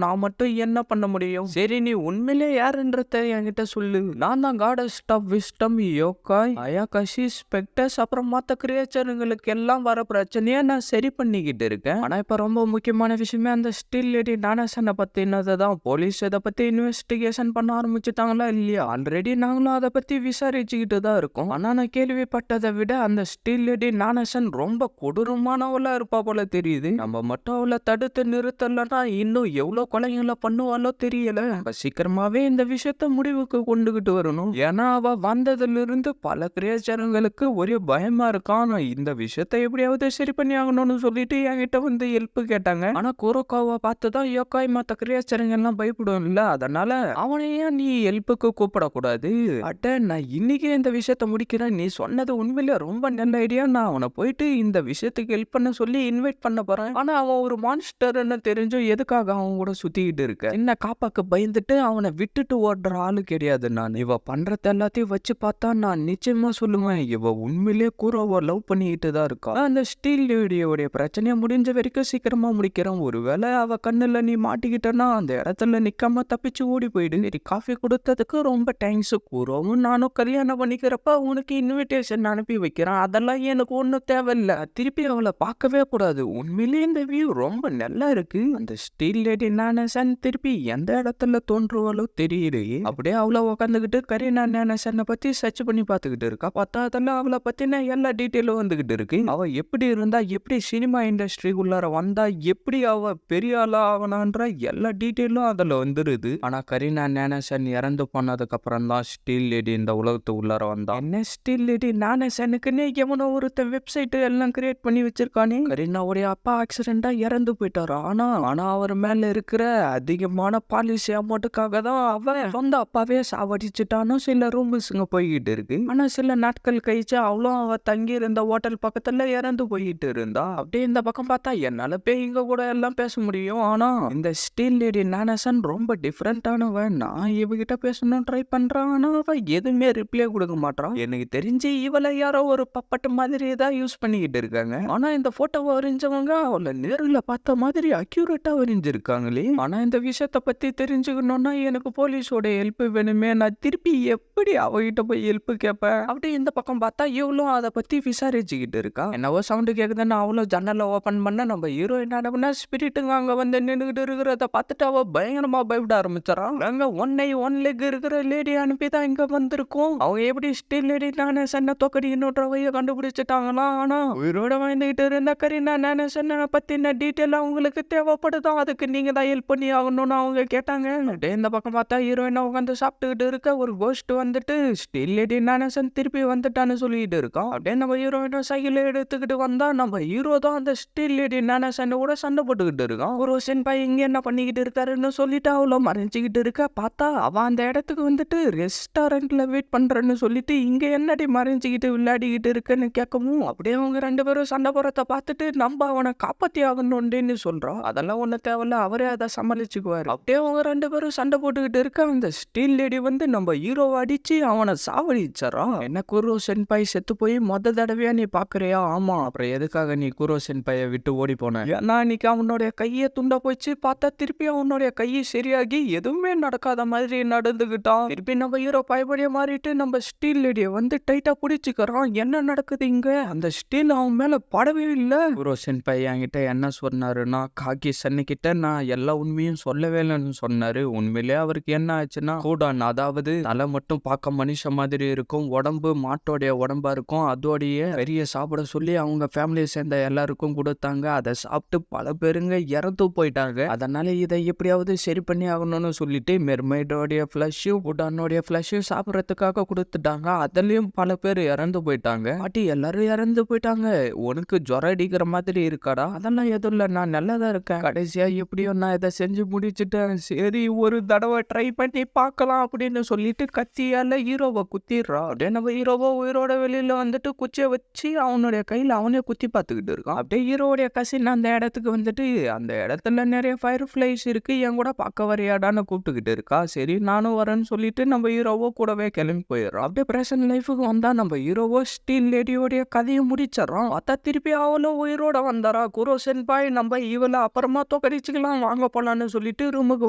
நான் மட்டும் என்ன பண்ண முடியும்? சரி, நீ உண்மையிலே யாருன்றத என்கிட்ட சொல்லு. நான் தான் காடஸ் ஆஃப் விஸ்டம், யோகாய், அயாகாஷி, ஸ்பெக்டர்ஸ், அப்புறம் மத்த கிரியேச்சருங்களுக்கு எல்லாம் வர பிரச்சனையை நான் சரி பண்ணிக்கிட்டு இருக்கேன். ஆனா இப்ப ரொம்ப முக்கியமான விஷயமே அந்த ஸ்டில் லேடி நானசனை பத்தினதான். போலீஸ் இதை பத்தி இன்வெஸ்டிகேஷன் பண்ண ஆரம்பிச்சுட்டாங்களா இல்லையா? ஆல்ரெடி நாங்களும் அதை பத்தி விசாரிச்சுக்கிட்டு தான் இருக்கோம். ஆனா நான் கேள்விப்பட்டதை விட அந்த ஸ்டில் லேடி நானசன் ரொம்ப கொடூரமானவளா இருப்பா போல தெரியுது. நம்ம மட்டும் அவளை தடுத்து நிறுத்தலன்னா இன்னும் எவ்வளவு கொலைகளை பண்ணுவாளோ தெரியல. சீக்கிரமாவே இந்த விஷயத்த முடிவுக்கு கொண்டுகிட்டு வரணும். ஏன்னா அவ வந்ததுல இருந்து பல கிரியேச்சருங்களுக்கு ஒரே பயமா இருக்கான். இந்த விஷயத்த எப்படியாவது சரி பண்ணி ஆகணும்னு சொல்லிட்டு என்கிட்ட வந்து ஹெல்ப் கேட்டாங்க. ஆனா குரோக்காவை பார்த்துதான் யோகாய் மத்த கிரியேச்சருங்க எல்லாம் பயப்படும் இல்ல, அதனால அவனையே நீ ஹெல்ப்புக்கு கூப்பிடக்கூடாது. அட்ட, நான் இன்னைக்கே இந்த விஷயத்த முடிக்கிறேன். நீ சொன்னது உண்மையில ரொம்ப நல்ல ஐடியா. நான் அவனை போயிட்டு இந்த விஷயத்துக்கு ஹெல்ப் பண்ண சொல்லி இன்வைட் பண்ண போறேன். ஆனா அவன் ஒரு மான்ஸ்டர்னு தெரிஞ்சும் எதுக்காக அவன் கூட சுத்திக்கிட்டு இருக்க? என்ன காப்பாக்கு பயந்துட்டு அவனை விட்டுட்டு ஓடுற ஆளு கிடையாது நான். இவ பண்றது எல்லாத்தையும் வச்சு பார்த்தா நான் நிச்சயமா சொல்லுவேன், இவ உண்மையிலேயே கூரோவை லவ் பண்ணிக்கிட்டு தான் இருக்கா. அந்த ஸ்டீல் லேடியோடைய பிரச்சனையை முடிஞ்ச வரைக்கும் சீக்கிரமா முடிக்கிறேன். ஒருவேளை அவ கண்ணுல நீ மாட்டிக்கிட்டனா அந்த இடத்துல நிக்காம தப்பிச்சு ஓடி போயிடு. சரி, காஃபி கொடுத்ததுக்கு ரொம்ப தேங்க்ஸ். கூரோவும் நானும் கல்யாணம் பண்ணிக்கிறப்ப உனக்கு இன்விடேஷன் அனுப்பி வைக்கிறேன். அதெல்லாம் எனக்கு ஒன்றும் தேவையில்ல. திருப்பி அவளை பார்க்கவே கூடாது. உண்மையிலேயே இந்த வியூ ரொம்ப நல்லா இருக்கு. அந்த ஸ்டீல் லேடி நானசன் திருப்பி எந்த இடத்துல தோன்றுவாளோ தெரியுது. அப்படியே அவளை உட்காந்துக்கிட்டு கரீனா நானசனை பத்தி சர்ச் பண்ணி பார்த்துக்கிட்டு இருக்கா. பார்த்தா அதெல்லாம் அவளை பத்தின எல்லா டீட்டெயிலும் வந்துகிட்டு இருக்கு. அவ எப்படி இருந்தா, எப்படி சினிமா இண்டஸ்ட்ரிக்குள்ளார வந்தா, எப்படி அவ பெரிய ஆளா ஆவனான்ற எல்லா டீட்டெயிலும் அதுல வந்துருது. ஆனா கரீனா நானசன் இறந்து போனதுக்கு அப்புறம் தான் ஸ்டீல் லேடி இந்த உலகத்து உள்ளார வந்தா. என்ன ஸ்டீல் லேடி நானசனுக்குன்னு எவனோ ஒருத்தன் வெப்சைட் எல்லாம் கிரியேட் பண்ணி வச்சிருக்கானே. கரீனாவுடைய அப்பா ஆக்சிடென்டா இறந்து போயிட்டாரு. ஆனா அவர் மேல இருக்கிற அதிகமான பாலிசி அமௌண்ட்டுக்காக தான் அவன் சொந்த அப்பாவே சாவடிச்சுட்டானோ சில ரூம்ஸுங்க போய்கிட்டு இருக்கு. ஆனா சில நாட்கள் கழிச்சு அவளும் அவ தங்கி இருந்த ஹோட்டல் பக்கத்துல இறந்து போயிட்டு இருந்தா. அப்படியே இந்த பக்கம் பார்த்தா என்னால பேய்ங்க கூட எல்லாம் பேச முடியும். ஆனா இந்த ஸ்டீல் லேடி நானசன் ரொம்ப டிஃப்ரெண்டானவன். நான் இவகிட்ட பேசணும் ட்ரை பண்றான். ஆனா அவ எதுவுமே ரிப்ளை கொடுக்க மாட்டான். எனக்கு தெரிஞ்சு இவளை யாரோ ஒரு பப்பட்டு மாதிரி தான் யூஸ் பண்ணிக்கிட்டு இருக்காங்க. ஆனா இந்த போட்டோவை வரைஞ்சவங்க அவளை நேரில் பார்த்த மாதிரி அக்யூரேட்டா வரைஞ்சிருக்காங்களே. ஆனா இந்த விஷயத்த பத்தி தெரிஞ்சுக்கணும்னா எனக்கு போலீஸோட ஹெல்ப் வேணுமே. நான் திருப்பி எப்படி அவகிட்ட போய் ஹெல்ப் கேட்பேன்? அப்படி இந்த பக்கம் பார்த்தா இவளும் அதை பத்தி விசாரிச்சுக்கிட்டு இருக்கா. என்னவோ சவுண்டு கேக்குதுன்னு அவளும் ஜன்னலை ஓபன் பண்ண நம்ம ஹீரோ என்ன ஸ்பிரிட்டுங்க அங்க வந்து நின்றுகிட்டு இருக்கிறத பார்த்துட்டு அவ பயங்கரமா பயப்பட ஆரம்பிச்சான். அங்க ஒன் லெக் இருக்கிற லேடி அனுப்பிதான் இங்க வந்திருக்கும். அவங்க எப்படி ஸ்டீல் லேடி நானசனை தோக்கடிக்கணுன்ற வழியை கண்டுபிடிச்சிட்டாங்களாம். ஆனா உயிரோட வாழ்ந்துகிட்டு இருந்த கரீனா நானசனை பத்தின டீட்டெயில் அவங்களுக்கு தேவைப்படுதா, அதுக்கு நீங்க தான் ஹெல்ப் பண்ணி ஆகணும்னு அவங்க கேட்டாங்க. அப்படியே இந்த பக்கம் பார்த்தா ஹீரோயினா உட்காந்து சாப்பிட்டுக்கிட்டு இருக்க. ஒரு கோஸ்ட் வந்துட்டு ஸ்டீல் லேடி நானசன் திருப்பி வந்துட்டான்னு சொல்லிட்டு இருக்கோம். அப்படியே நம்ம ஹீரோயினா சைக்கிள் எடுத்துக்கிட்டு வந்தா நம்ம ஹீரோ தான் அந்த ஸ்டீல் லேடி நானசன் கூட சண்டை போட்டுக்கிட்டு இருக்கான். ஒரு சென்பாய் இங்க என்ன பண்ணிக்கிட்டு இருக்காருன்னு சொல்லிட்டு அவ்வளோ மறைஞ்சிக்கிட்டு இருக்க. பார்த்தா அவன் அந்த இடத்துக்கு வந்துட்டு ரெஸ்டாரண்ட்ல வெயிட் பண்றேன்னு சொல்லிட்டு இங்க என்னடி மறைஞ்சிக்கிட்டு விளையாடிக்கிட்டு இருக்குன்னு கேட்கவும் அப்படியே அவங்க 2 பேரும் சண்டை போறத பார்த்துட்டு நம்ம அவனை காப்பாத்தி ஆகணும்னு சொல்றோம். அதெல்லாம் ஒண்ணு தேவையில்ல, அவரே அதை சமாளிச்சுக்குவாரு. அப்படியே அவங்க 2 பேரும் சண்டை போட்டுக்கிட்டு இருக்க. அந்த ஸ்டீல் லேடி வந்து நம்ம ஹீரோவை அடிச்சு அவனை சாவடிச்சாரா. என்ன குரோ சென்பாய் செத்து போய் மொத தடவையா நீ பாக்குறியா? ஆமா. அப்புறம் எதுக்காக நீ குரோ சென்பாயை விட்டு ஓடி போன? ஏன்னா இன்னைக்கு அவனுடைய கையை துண்டா போச்சு. பார்த்தா திருப்பி அவனுடைய கையை சரியாகி எதுவுமே நடக்காத மாதிரி நடந்துகிட்டான். திருப்பி நம்ம ஹீரோ பயப்படிய மாறிட்டு நம்ம ஸ்டீல் லேடியை வந்து டைட்டா பிடிச்சுக்கிறான். என்ன நடக்குது இங்க? அந்த ஸ்டீல் அவன் மேல படவே இல்ல. குரோ சென்பாய் என்கிட்ட என்ன சொன்னாருன்னா, காக்கி சன்னிக்கிட்ட நான் எல்லா உண்மையும் சொல்லவே இல்லைன்னு சொன்னாரு. உண்மையிலே அவருக்கு என்ன ஆச்சுன்னா, கூடான், அதாவது தலை மட்டும் பார்க்க மனுஷ மாதிரி இருக்கும், உடம்பு மாட்டோடைய உடம்பா இருக்கும். அதோடைய பெரிய சாப்பிட சொல்லி அவங்க ஃபேமிலியை சேர்ந்த எல்லாருக்கும் கொடுத்தாங்க. அதை சாப்பிட்டு பல பேருங்க இறந்து போயிட்டாங்க. அதனால இதை எப்படியாவது சரி பண்ணி ஆகணும்னு சொல்லிட்டு மெர்மைடோடைய ஃபிளஷும் கூடானுடைய ஃபிளஷும் சாப்பிட்றதுக்காக கொடுத்துட்டாங்க. அதுலயும் பல பேர் இறந்து போயிட்டாங்க. பாட்டி எல்லாரும் இறந்து போயிட்டாங்க. உனக்கு ஜுரம் அடிக்கிற மாதிரி இருக்கு. இருக்காடா? அதெல்லாம் எதுவும் இல்ல, நான் நல்லாதான் இருக்கேன். கடைசியா எப்படியோ நான் இதை செஞ்சு முடிச்சுட்டேன். சரி ஒரு தடவை ட்ரை பண்ணி பார்க்கலாம் அப்படின்னு சொல்லிட்டு கத்தியால ஹீரோவை குத்திடுறா. அப்படியே நம்ம ஹீரோவோ உயிரோட வெளியில வந்துட்டு குச்சியை வச்சு அவனுடைய கையில அவனே குத்தி பார்த்துக்கிட்டு இருக்கான். அப்படியே ஹீரோடைய கசின் அந்த இடத்துக்கு வந்துட்டு அந்த இடத்துல நிறைய ஃபயர் ஃபிளைஸ் இருக்கு, என் கூட பார்க்க வரையாடான்னு கூப்பிட்டுக்கிட்டு இருக்கா. சரி நானும் வரேன்னு சொல்லிட்டு நம்ம ஹீரோவோ கூடவே கிளம்பி போயிடுறோம். அப்படியே பிரசன்ட் லைஃபுக்கு வந்தா நம்ம ஹீரோவோ ஸ்டீல் லேடியோடைய கதையை முடிச்சிடறோம். பார்த்தா திருப்பி அவளும் உயிரோட வந்தாரா. குரோ சென்பாய் நம்ம இவளை அப்புறமா தோக்கடிச்சுக்கலாம் வாங்க போலான்னு சொல்லிட்டு ரூமுக்கு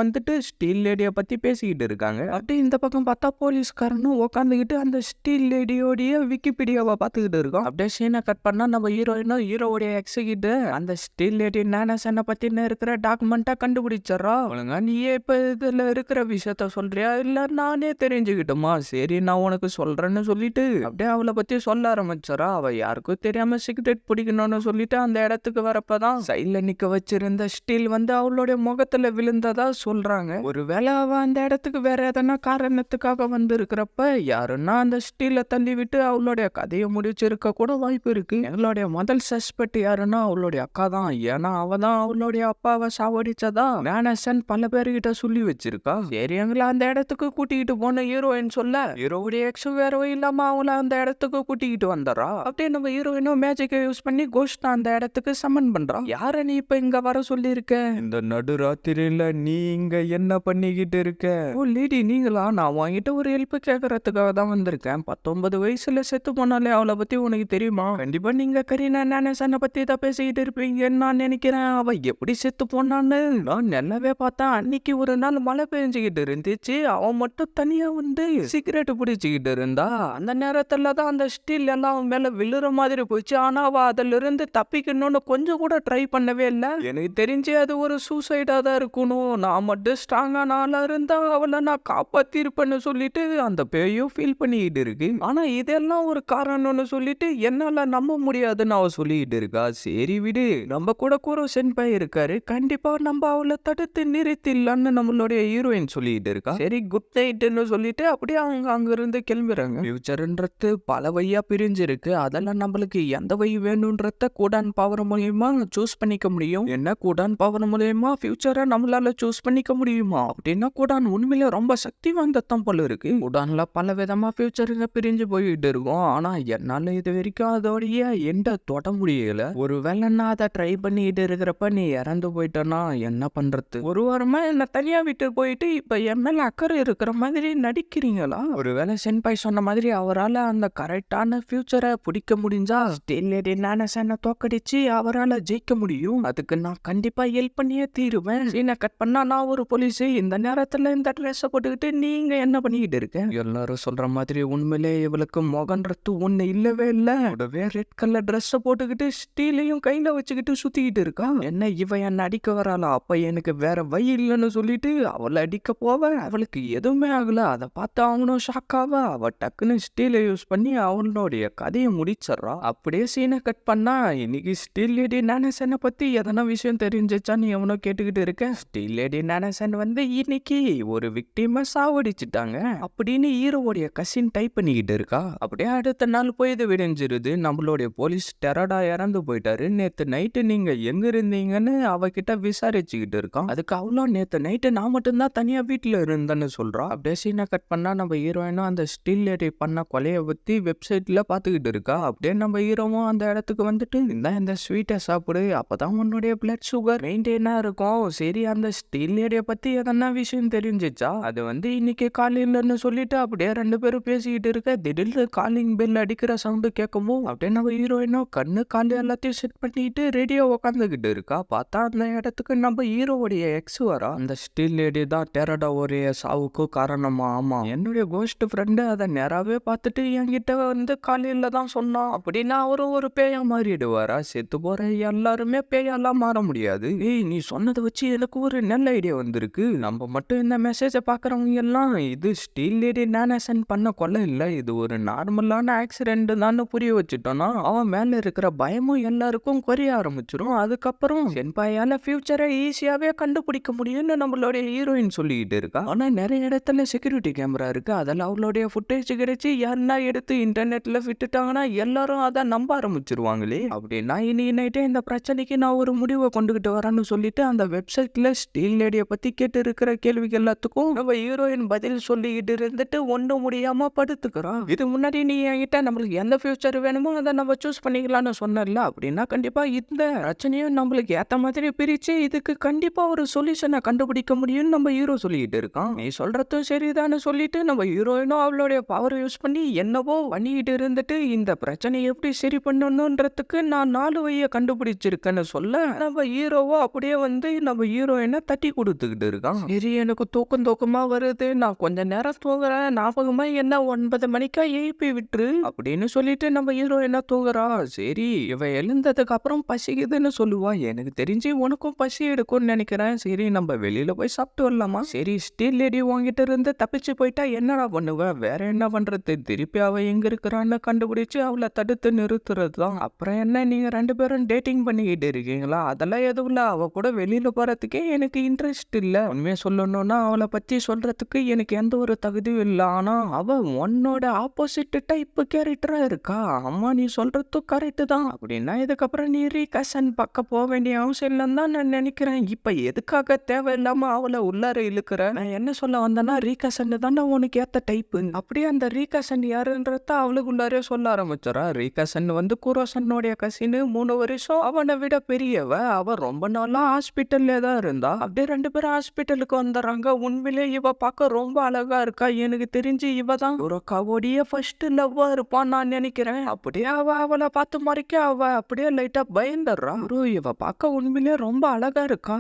வந்துட்டு ஸ்டீல் லேடியை பத்தி பேசிக்கிட்டு இருக்காங்க. அப்படியே இந்த பக்கம் பார்த்தா போலீஸ்காரனும் உட்காந்துக்கிட்டு அந்த ஸ்டீல் லேடியோடைய விக்கிபீடியாவை பார்த்துக்கிட்டு இருக்கோம். அப்படியே சீனை கட் பண்ணா நம்ம ஹீரோயினும் ஹீரோடைய எக்ஸிகிட்டு அந்த ஸ்டீல் லேடி நானசனை பத்தின இருக்கிற டாக்குமெண்ட்டை கண்டுபிடிச்சிடறா. ஒழுங்கா நீயே இப்ப இதுல இருக்கிற விஷயத்த சொல்றியா இல்ல நானே தெரிஞ்சுக்கிட்டுமா? சரி நான் உனக்கு சொல்றேன்னு சொல்லிட்டு அப்படியே அவளை பத்தி சொல்ல ஆரம்பிச்சறா. அவ யாருக்கும் தெரியாம சிகரெட் பிடிக்கணும்னு சொல்லிட்டு அந்த இடத்துக்கு வரப்பதான் சைட்ல நிக்க வச்சிருந்த ஸ்டீல் வந்து அவளுடைய முகத்துல விழுந்ததா சொல்றாங்க. ஒருவேளை அவ அந்த இடத்துக்கு வேற எதனா காரணத்துக்காக வந்து இருக்கிறப்ப யாருன்னா அந்த ஸ்டீலை தள்ளி விட்டு அவளுடைய கதையை முடிச்சிருக்க கூட வாய்ப்பு இருக்கு. எங்களுடைய முதல் சஸ்பெக்ட் யாருன்னா அவளுடைய அக்கா தான். ஏன்னா அவ தான் அவளுடைய அப்பாவை சாவடிச்சதா மேனசன் பல பேர்கிட்ட சொல்லி வச்சிருக்கா. சரி எங்களை அந்த இடத்துக்கு கூட்டிக்கிட்டு போன ஹீரோயின் சொல்ல ஹீரோவுடைய எக்ஸ் வேற இல்லாம அவளை அந்த இடத்துக்கு கூட்டிக்கிட்டு வந்துடுறா. அப்படியே நம்ம ஹீரோயினும் மேஜிக்கை யூஸ் பண்ணி கோஸ்ட் அந்த இடத்துக்கு சமன் பண்றான். யார நீ இப்ப இங்க வர சொல்லி இருக்க? இந்த நடுராத்திரியில நீ இங்க என்ன பண்ணிக்கிட்டு இருக்க? ஓ லேடி நீங்களா? நான் வாங்கிட்டு ஒரு ஹெல்ப் கேட்கறதுக்காக தான் வந்திருக்கேன். 19 வயசுல செத்து போனாலே அவளை பத்தி உனக்கு தெரியுமா? கண்டிப்பா நீங்க கரீனா நானசனை பத்தி தான் பேசிக்கிட்டு இருப்பீங்கன்னு நான் நினைக்கிறேன். அவ எப்படி செத்து போனான்னு நான் நல்லாவே பார்த்தேன். அன்னைக்கு ஒரு நாள் மழை பெஞ்சுக்கிட்டு இருந்துச்சு, அவன் மட்டும் தனியா வந்து சிகரெட் பிடிச்சுக்கிட்டு இருந்தா. அந்த நேரத்துல தான் அந்த ஸ்டீல் எல்லாம் அவன் மேல விழுற மாதிரி போச்சு. ஆனா அவ அதுல இருந்து தப்பிக்கணும்னு கொஞ்சம் கூட ட்ரை பண்ணவே இல்லை. எனக்கு தெரிஞ்சு அது ஒரு சூசைடா தான் இருக்கணும். நான் மட்டும் ஸ்ட்ராங்கா நாளா இருந்தா அவளை நான் காப்பாத்திருப்பேன்னு சொல்லிட்டு அந்த பேயும் ஃபீல் பண்ணிக்கிட்டு இருக்கு. ஆனா இதெல்லாம் ஒரு காரணம்னு சொல்லிட்டு என்னால நம்ப முடியாதுன்னு அவ சொல்லிக்கிட்டு இருக்கா. சரி விடு, நம்ம கூட குரோ சென்பாய் இருக்காரு, கண்டிப்பா நம்ம அவளை தடுத்து நிறுத்திடலான்னு நம்மளுடைய ஹீரோயின் சொல்லிட்டு இருக்கா. சரி குட் நைட்னு சொல்லிட்டு அப்படியே அவங்க அங்க இருந்து கிளம்புறாங்க. ஃபியூச்சர்ன்றது பல வழியா பிரிஞ்சிருக்கு, அதெல்லாம் நம்மளுக்கு எந்த வழி வேணும்ன்றத கூடான் பவர் மூலியமா சூஸ் பண்ணிக்க முடியும். என்ன கூடான் பவர் மூலியமா ஃபியூச்சரை நம்மளால சூஸ் பண்ணிக்க முடியுமா? அப்படின்னா கூடான் உண்மையில ரொம்ப சக்தி வாய்ந்ததான் போல இருக்கு. கூடான்ல பல விதமா ஃபியூச்சருங்க பிரிஞ்சு போயிட்டு இருக்கும். ஆனா என்னால இது வரைக்கும் அதோடைய எந்த தொட முடியல. ஒருவேளை நான் அதை ட்ரை பண்ணிட்டு இருக்கிறப்ப நீ இறந்து போயிட்டனா என்ன பண்றது? ஒரு வாரமா என்ன தனியா விட்டு போயிட்டு இப்ப என் மேல அக்கறை இருக்கிற மாதிரி நடிக்கிறீங்களா? ஒருவேளை சென்பாய் சொன்ன மாதிரி அவரால் அந்த கரெக்டான ஃபியூச்சரை பிடிக்க முடிஞ்சா ஸ்டீல் லேடி நானசனை தோக்கடிச்சு அவரால் ஜெயிக்க முடியும். அதுக்கு நான் கண்டிப்பா ஹெல்ப் பண்ணியே தீருவேன். சீனை கட் பண்ணா நான் ஒரு போலீஸ், இந்த நேரத்துல இந்த ட்ரெஸ்ஸை போட்டுக்கிட்டு நீங்க என்ன பண்ணிக்கிட்டு இருக்க? எல்லாரும் சொல்ற மாதிரி உண்மையிலே இவளுக்கு முகன்றது ஒண்ணு இல்லவே இல்ல. கூடவே ரெட் கலர் ட்ரெஸ்ஸை போட்டுக்கிட்டு ஸ்டீலையும் கையில வச்சுக்கிட்டு சுத்திக்கிட்டு இருக்கா. என்ன இவ என்ன அடிக்க வராளா? அப்ப எனக்கு வேற வழி இல்லைன்னு சொல்லிட்டு அவளை அடிக்க போவ, அவளுக்கு எதுவுமே ஆகல. அதை பார்த்து அவனும் ஷாக்காவ அவ டக்குன்னு ஸ்டீலை யூஸ் பண்ணி அவனுடைய கதையை முடிச்சிடறா. அப்படியே சீனை கட் பண்ணா இன்னைக்கு ஸ்டீல் லேடி நானசனை பத்தி எதனா விஷயம் தெரிஞ்சிச்சான்னு எவனோ கேட்டுக்கிட்டு இருக்க. ஸ்டீல் லேடி நானசன் வந்து இன்னைக்கு ஒரு விக்டிமை சாவடிச்சுட்டாங்க அப்படின்னு ஹீரோவுடைய கசின் டைப் பண்ணிக்கிட்டு இருக்கா. அப்படியே அடுத்த நாள் போய் இது விடிஞ்சிருது. நம்மளுடைய போலீஸ் டெரடா இறந்து போயிட்டாரு. நேத்து நைட்டு நீங்க எங்க இருந்தீங்கன்னு அவகிட்ட விசாரிச்சுக்கிட்டு இருக்கான். அதுக்கு அவ்வளோ நேத்து நைட்டு நான் மட்டும்தான் தனியா வீட்டுல இருந்தேன்னு சொல்றா. அப்படியே சீனை கட் பண்ணா நம்ம ஹீரோயினும் அந்த ஸ்டீல் லேடி பண்ண கொலையை பத்தி வெப்சைட்ல பாத்துக்கிட்டு இருக்கா. அப்படியே நம்ம ஹீரோவும் அந்த இடத்துக்கு வந்துட்டு இந்த ஸ்வீட்டை சாப்பிடு, அப்பதான் உன்னுடைய பிளட் சுகர் மெயின்டைனா இருக்கும். சரி அந்த ஸ்டீல் லேடியை பத்தி எதனா விஷயம் தெரிஞ்சிச்சா? அது வந்து இன்னைக்கு காலையிலன்னு சொல்லிட்டு அப்படியே ரெண்டு பேரும் பேசிக்கிட்டு இருக்க. திடீர்னு காலிங் பெல் அடிக்கிற சவுண்டு கேட்கவும் அப்படியே நம்ம ஹீரோயினோ கண்ணு காலு எல்லாத்தையும் செட் பண்ணிட்டு ரெடியா உட்காந்துக்கிட்டு இருக்கா. பார்த்தா அந்த இடத்துக்கு நம்ம ஹீரோவுடைய எக்ஸ் வரா. அந்த ஸ்டீல் லேடி தான் டெரடாவோடைய சாவுக்கு காரணமா? ஆமா, என்னுடைய கோஸ்ட் ஃப்ரெண்டு அதை நேராவே பார்த்துட்டு என்கிட்ட வந்து காலையில தான் சொன்னான். அப்படின்னா அவரும் ஒரு பேயா மாறிடுவாரா? செத்து போற எல்லாருமே பேயாலாம் மாற முடியாது. ஏய் நீ சொன்னதை வச்சு எனக்கு ஒரு நல்ல ஐடியா வந்திருக்கு. நம்ம மட்டும் இந்த மெசேஜை பாக்குறவங்க எல்லாம் இது ஸ்டீல் லேடி நானசன் பண்ண கொலை இல்ல, இது ஒரு நார்மலான ஆக்சிடென்ட் தான் புரிய வச்சுட்டோம்னா அவன் மேல இருக்கிற பயமும் எல்லாருக்கும் குறைய ஆரம்பிச்சிடும். அதுக்கப்புறம் சென்பாயால ஃபியூச்சரை ஈஸியாவே கண்டுபிடிக்க முடியும்னு நம்மளுடைய ஹீரோயின் சொல்லிக்கிட்டு இருக்கா. ஆனா நிறைய இடத்துல செக்யூரிட்டி கேமரா இருக்கு, அதில் அவளுடைய ஃபுட்டேஜ் கிடைச்சி யாருன்னா எடுத்து இன்டர்நெட்ல விட்டுட்டாங்கன்னா எல்லாரும் அதை நம்ப ஆரம்பிச்சிருவாங்களே. அப்படின்னா இனி நைட்டே இந்த பிரச்சனைக்கு நான் ஒரு முடிவை கொண்டுகிட்டு வரேன்னு சொல்லிட்டு அந்த வெப்சைட்ல ஸ்டீல் லேடியை பத்தி கேட்டு இருக்கிற கேள்விகள் எல்லாத்துக்கும் நம்ம ஹீரோயின் பதில் சொல்லிக்கிட்டு இருந்துட்டு ஒன்றும் முடியாம படுத்துக்கிறோம். இது முன்னாடி நீ என்கிட்ட நம்மளுக்கு எந்த ஃபியூச்சர் வேணுமோ அதை நம்ம சூஸ் பண்ணிக்கலாம்னு சொன்னல, அப்படின்னா கண்டிப்பா இந்த பிரச்சனையும் நம்மளுக்கு ஏத்த மாதிரி பிரிச்சு இதுக்கு கண்டிப்பா ஒரு சொல்யூஷனை கண்டுபிடிக்க முடியும்னு நம்ம ஹீரோ சொல்லிக்கிட்டு இருக்கான். நீ சொல்றதும் சரிதான்னு சொல்லிட்டு நம்ம ஹீரோயினும் அவளுடைய பவர் யூஸ் பண்ணி என்னவோ பண்ணிக்கிட்டு இருந்துட்டு இந்த பிரச்சனையை எப்படி சரி பண்ணணும்ன்றதுக்கு நான் 4 வழியை கண்டுபிடிச்சிருக்கேன்னு சொல்ல நம்ம ஹீரோவோ அப்படியே வந்து நம்ம ஹீரோயினை தட்டி கொடுத்துக்கிட்டு இருக்கான். சரி, எனக்கு தூக்கமா வருது, நான் கொஞ்ச நேரம் தூங்குறேன், ஞாபகமா என்ன 9 மணிக்கா எழுப்பி விட்டுரு அப்படின்னு சொல்லிட்டு நம்ம ஹீரோயினா தூங்குறா. சரி, இவ எழுந்ததுக்கு அப்புறம் பசிக்குதுன்னு சொல்லுவா. எனக்கு தெரிஞ்சு உனக்கும் பசி எடுக்கும்னு நினைக்கிறேன், சரி நம்ம வெளியில போய் சாப்பிட்டு வரலாமா? சரி, ஸ்டீல் லேடி உங்ககிட்ட இருந்து தப்பிச்சு போயிட்டா என்னடா பண்ணுவ, வேற என்ன பண்றது, திருப்பி அவ எங்க இருக்கிறான்னு கண்டுபிடிச்சு அவளை தடுத்து நிறுத்துறது தான். அப்புறம் என்ன, நீங்க 2 பேரும் டேட்டிங் பண்ணிக்கிட்டு இருக்கீங்களா? அதெல்லாம் எதுவும் இல்ல, அவ கூட வெளியில போறதுக்கே எனக்கு இன்ட்ரெஸ்ட் இல்ல. உண்மையை சொல்லணும்னா அவளை பத்தி சொல்றதுக்கு எனக்கு எந்த ஒரு தகுதியும் இல்லை. ஆனா அவ உன்னோட ஆப்போசிட் டைப் கேரக்டரா இருக்கா. அம்மா, நீ சொல்றது கரெக்ட் தான். அப்படின்னா இதுக்கப்புறம் நீ ரீகசன் பக்கம் போக வேண்டிய அவசியம் இல்லைன்னு தான் நான் நினைக்கிறேன். இப்ப எதுக்காக தேவையில்லாம அவளை உள்ளார இழுக்கிற? நான் என்ன சொல்ல வந்தேன்னா, ரீகசன் தானே உனக்கு ஏத்த டைப். அப்படியே அந்த ரீகசன் யாருன்றத அவளுக்கு உள்ளாரே சொல்ல ஆரம்பிச்சிடறா. ரீகசன் வந்து குரோசனுடைய கசின்னு 3 வருஷம் அவனை விட பெரியவ. அவ ரொம்ப நாளா ஹாஸ்பிட்டல்ல தான் இருந்தா. அப்படியே 2 பேரும் ஹாஸ்பிட்டலுக்கு வந்துடுறாங்க. உண்மையிலே இவ பார்க்க ரொம்ப அழகா இருக்கா. எனக்கு தெரிஞ்சு இவ தான் குரோக்காவோடைய ஃபர்ஸ்ட் லவ்வா இருப்பான்னு நான் நினைக்கிறேன். அப்படியே அவளை பார்த்து மறைக்க அவ அப்படியே லைட்டா பயந்துடுறா. இவ பார்க்க உண்மையிலே ரொம்ப அழகா இருக்கா.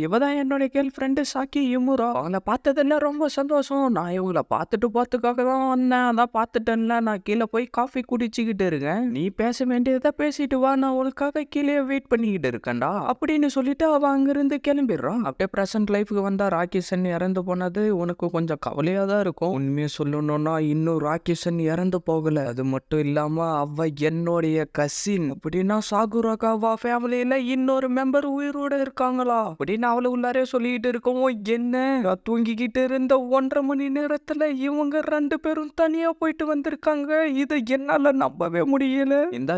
இவதான் என்னோட கேர்ள் ஃப்ரெண்டு சாக்கி இமுரா. அவளை பார்த்ததுல ரொம்ப சந்தோஷம். நான் இவங்களை பார்த்துக்காக தான் வந்தேன். அதான் பார்த்துட்டேன்ல, நான் கீழே போய் காஃபி குடிச்சுக்கிட்டு இருக்கேன். நீ பேச வேண்டியதை பேசிட்டு வா, நான் உனக்காக கீழே வெயிட் பண்ணிக்கிட்டு இருக்கேன்டா அப்படின்னு சொல்லிட்டு அவ அங்கிருந்து கிளம்பிடுறான். அப்படியே பிரசன்ட் லைஃப்க்கு வந்தா ராகிசன் இறந்து போனது உனக்கு கொஞ்சம் கவலையா தான் இருக்கும். உண்மையை சொல்லணும்னா இன்னும் ராகிசன் இறந்து போகல. அது மட்டும் இல்லாம அவ என்னுடைய கசின். அப்படின்னா சாகுராகாவா ஃபேமிலியில இன்னொரு மெம்பர் உயிரோட இருக்காங்களா அப்படின்னு அவளை உள்ளாரே சொல்லிட்டு இருக்கவும், என்ன தூங்கிக்கிட்டு இருந்த 1.5 மணி நேரத்துல இவங்க 2 பேரும் தனியா போயிட்டு வந்திருக்காங்க. இதை என்னால நம்பவே முடியல.